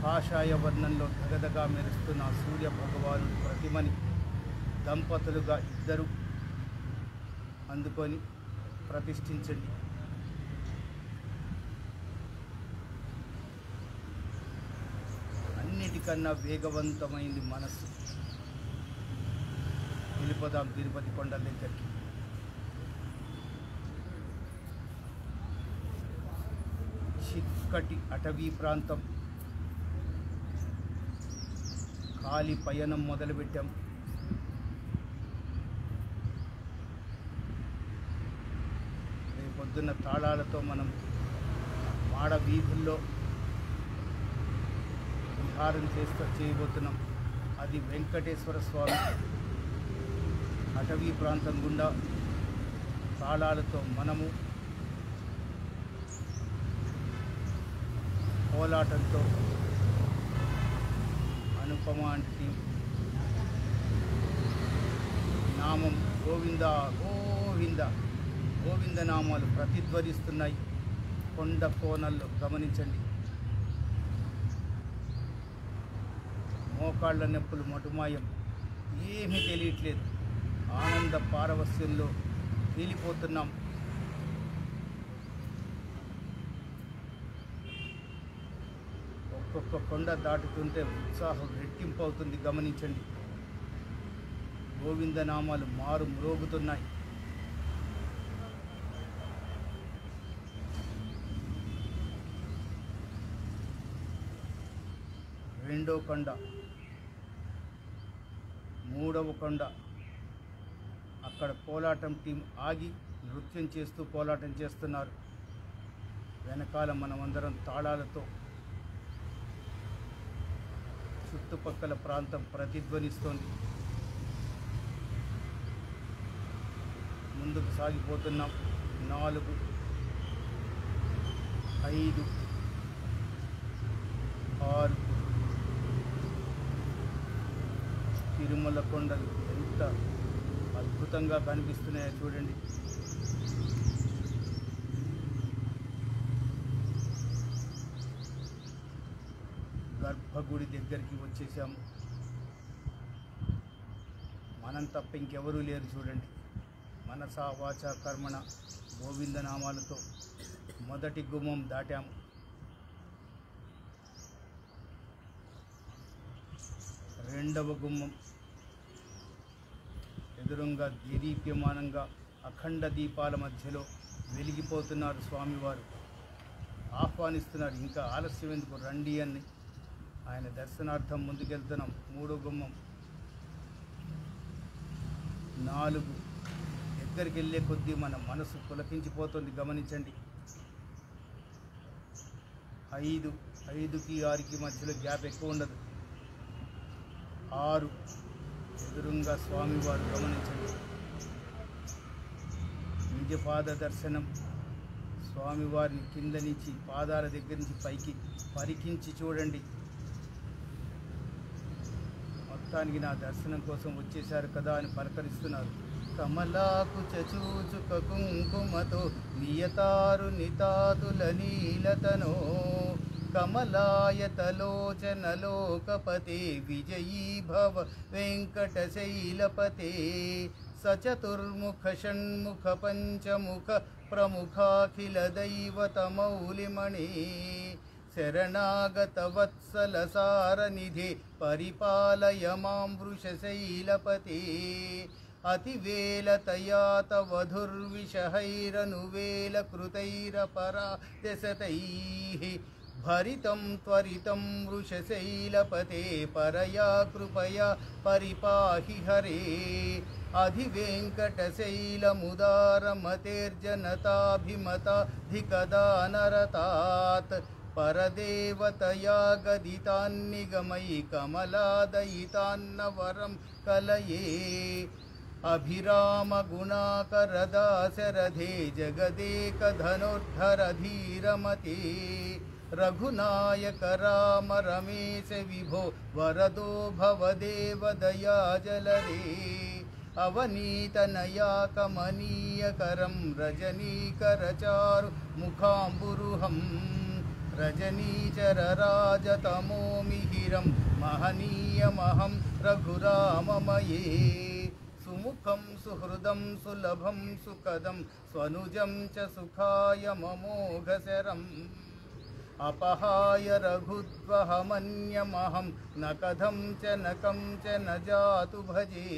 కాషాయ వర్ణంలో దగదగా మెరుస్తున్న సూర్య భగవానుడి ప్రతిమని దంపతులుగా ఇద్దరు అందుకొని ప్రతిష్ఠించండి. అన్నిటికన్నా వేగవంతమైంది మనస్సు. వెళ్ళిపోదాం తిరుపతి కొండల దగ్గరికి. చిక్కటి అటవీ ప్రాంతం, ఖాళీ పయనం మొదలుపెట్టాం. రేపొద్దున్న తాళాలతో మనం మాడ వీధుల్లో విహారం చేయబోతున్నాం. అది వెంకటేశ్వర స్వామి అటవీ ప్రాంతం గుండా తాళాలతో మనము కోలాటంతో అనుపమ అంటే నామం గోవింద గోవింద గోవింద నామాలు ప్రతిధ్వనిస్తున్నాయి కొండ కోనల్లో, గమనించండి. మోకాళ్ళ నొప్పులు మటుమాయం, ఏమీ తెలియట్లేదు. ఆనంద పారవస్యంలో తేలిపోతున్నాం. ఒక్కొక్క కొండ దాటుతుంటే ఉత్సాహం రెట్టింపు అవుతుంది, గమనించండి. గోవిందనామాలు మారు మ్రోగుతున్నాయి. రెండో కొండ, మూడవ కొండ, అక్కడ కోలాటం టీం ఆగి నృత్యం చేస్తూ కోలాటం చేస్తున్నారు. వెనకాల మనమందరం తాళాలతో చుట్టుపక్కల ప్రాంతం ప్రతిధ్వనిస్తోంది. ముందుకు సాగిపోతున్నాం. 4, 5, 6 తిరుమల కొండలు ఎంత అద్భుతంగా కనిపిస్తున్నాయో చూడండి. గర్భగుడి దగ్గరికి వచ్చేసాము. మనం తప్ప ఇంకెవరూ లేరు చూడండి. మనసా వాచ కర్మణ గోవిందనామాలతో మొదటి గుమ్మం దాటాము. రెండవ గుమ్మం ఎదురుగా దీదీప్యమానంగా అఖండ దీపాల మధ్యలో వెలిగిపోతున్నారు స్వామివారు. ఆహ్వానిస్తున్నారు, ఇంకా ఆలస్యం ఎందుకు రండి అని. ఆయన దర్శనార్థం ముందుకెళ్తున్నాం. 3వ గుమ్మం, 4 దగ్గరికి వెళ్ళే కొద్దీ మన మనసు పులకించిపోతుంది, గమనించండి. 5, 5కి 6కి మధ్యలో గ్యాప్ ఎక్కువ ఉండదు. 6 ఎదురుగా స్వామివారు, గమనించండి. నిజపాద దర్శనం. స్వామివారిని కింద నుంచి పాదాల దగ్గర నుంచి పైకి పరికించి చూడండి. మొత్తానికి నా దర్శనం కోసం వచ్చేశారు కదా అని పలకరిస్తున్నారు. కమలాకు చచూచుక కుంకుమతో నియతారు నితాతుల నీలతనో కమలాయతలోచనలోకపతే విజయీ భవ వెంకటశైలపతే సచతుర్ముఖ షణ్ముఖ పంచముఖ ప్రముఖాఖిల దైవతమౌలిమణి శరణాగత వత్సల సారనిధి పరిపాలయ మాం వృషశైలపతే అతివేలతయా తవధుర్విషహైరనువేలకృతైరపరాదశతైః భరితం త్వరితం వృషశైలపతే పరయా కృపయా పరిపాహి హరే అధివేంకటశైలముదారమతేర్జనతాభిమతాధికదానరతాత్ పరదేవతయా గదితాన్నిగమై కమలాదయితాన్నవరం కలయే అభిరామ గుణాకరదాశరథే జగదేకధనుర్ధరధీరమతే రఘునాయక రామ రమేశ విభో వరదో భవదేవ దయాజలరే అవనీతనయా కమనీయకరం రజనీకరచారు ముఖాంబురుహం రజనీచరరాజతమో మిహిరం మహనీయమహం రఘురామమయే సుముఖం సుహృదం సులభం సుఖదం స్వనుజం చ సుఖాయ మమోఘశరం అపహాయ రఘుద్వహమన్యమహం న కథం చ నకం చ న జాతు భజే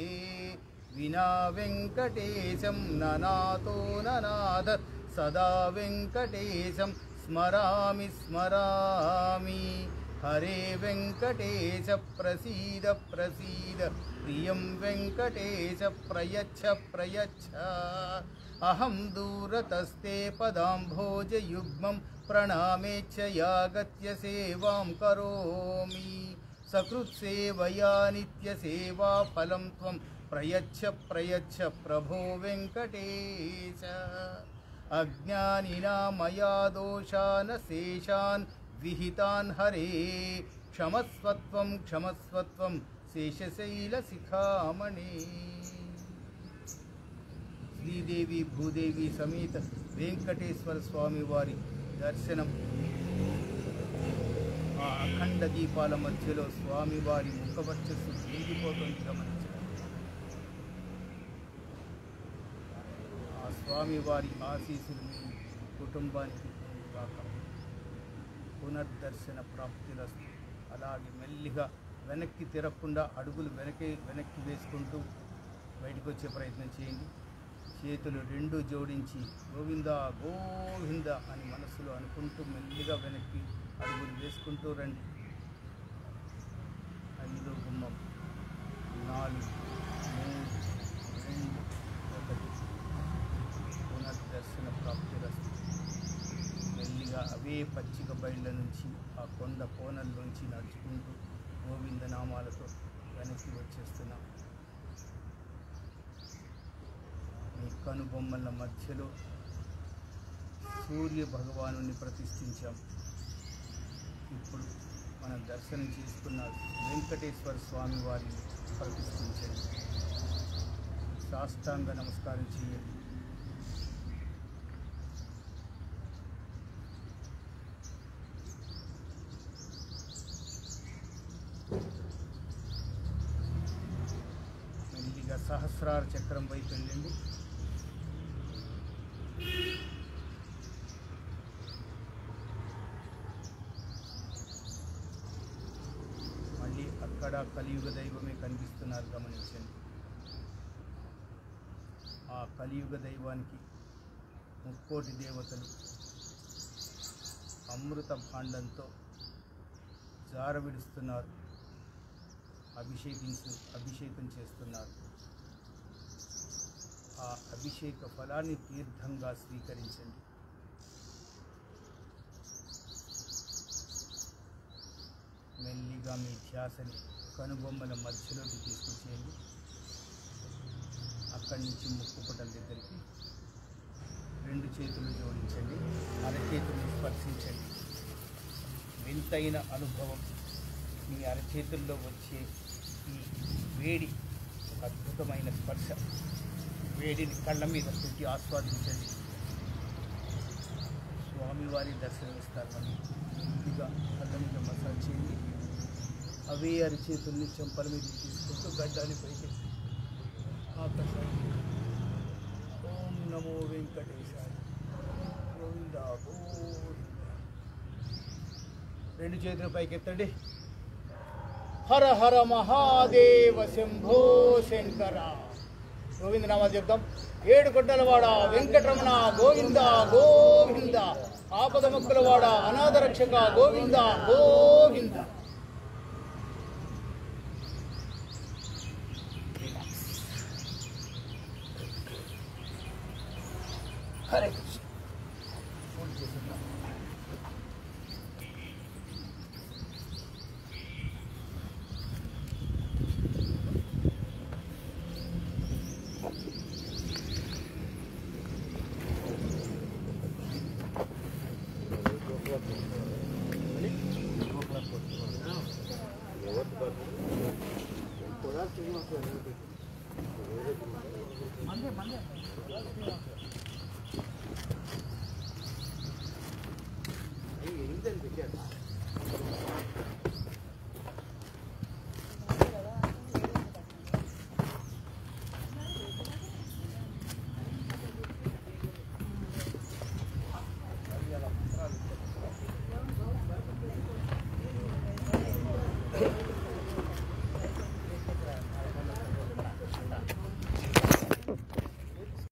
వినా వెంకటేశం ననాతో ననాథ సదా వెంకటేశం స్మరామి స్మరామి హరే వెంకటేశ ప్రసీద ప్రసీద ప్రియం వెంకటేశ ప్రయచ్ఛ ప్రయచ్ఛ అహం దూరతస్తే పదాంభోజయుగ్మం ప్రణామేచ్ఛయాగత్య సేవాం కరోమి సకృత్సేవయా నిత్యసేవా ఫలం త్వం ప్రయచ్ఛ ప్రయచ్ఛ ప్రభో వెంకటేశ అజ్ఞానినా మయా దోషాన్ శేషాన్ విహితాన్ హరే క్షమస్వత్వం క్షమస్వత్వం శేషశైలశిఖామణి శ్రీదేవి భూదేవి సమేత వెంకటేశ్వర స్వామి వారి దర్శనం ఆ అఖండ దీపాల మధ్యలో స్వామివారి ముఖవర్చస్సు వెలిగిపోతుంది గమనించండి. ఆ స్వామివారి ఆశీస్సులు మీ కుటుంబానికి కాక పునర్దర్శన ప్రాప్తిరస్తు. అలాగే మెల్లిగా వెనక్కి తిరగకుండా అడుగులు వెనక్కి వేసుకుంటూ బయటకు వచ్చే ప్రయత్నం చేయండి. చేతులు రెండు జోడించి గోవింద గోవింద అని మనసులో అనుకుంటూ మెల్లిగా వెనక్కి అడుగులు వేసుకుంటూ రండి. 5 గుమ్మం 4 3 2 1 పునర్దర్శన ప్రాప్తిరస్తు. మెల్లిగా అవే పచ్చిక బయళ్ళ నుంచి ఆ కొండ కోనల్లోంచి నడుచుకుంటూ గోవింద నామాలతో వెనక్కి వచ్చేస్తున్నాం. మీ కనుబొమ్మల మధ్యలో సూర్య భగవాను ప్రతిష్ఠించాం. ఇప్పుడు మనం దర్శనం చేసుకున్న వెంకటేశ్వర స్వామి వారిని ప్రతిష్ఠించండి. సాష్టాంగ నమస్కారం చేయండి. మెల్లిగా సహస్రార చక్రం వైపు వెళ్ళండి. మళ్ళీ అక్కడ కలియుగ దైవమే కనిపిస్తున్నారు గమనించండి. ఆ కలియుగ దైవానికి 3 కోటి దేవతలు అమృత భాండంతో జారవిడుస్తున్నారు, అభిషేకం చేస్తున్నారు. ఆ అభిషేక ఫలాన్ని తీర్థంగా స్వీకరించండి. మెల్లిగా మీ ధ్యాసని కనుబొమ్మల మధ్యలోకి తీసుకొచ్చేయండి. అక్కడి నుంచి ముక్కుపుటల దగ్గరికి 2 చేతులు జోడించండి. అరచేతుల్ని స్పర్శించండి. వింతైన అనుభవం. మీ అరచేతుల్లో వచ్చే ఈ వేడి, అద్భుతమైన స్పర్శ, వేడిని కళ్ళ మీద పెట్టి ఆస్వాదించండి. స్వామివారి దర్శనమిస్తారు. మనం కొద్దిగా కళ్ళ మీద మసాజ్ చేయండి. అవే అరచేతుల్ని చెంపల మీద తీసుకుంటూ గడ్డాన్ని పైకి ఆకాశాన్ని ఓం నమో వెంకటేశాయ గోవింద గోవింద. 2 చేతుల పైకి ఎత్తండి. హర హర మహాదేవ శంభో శంకర. గోవిందనామాలు చెప్తాం. ఏడుకొండలవాడ వెంకటరమణ గోవింద గోవింద, ఆపద మొక్కులవాడ అనాథ రక్షక గోవింద గోవింద. హరే కృష్ణ.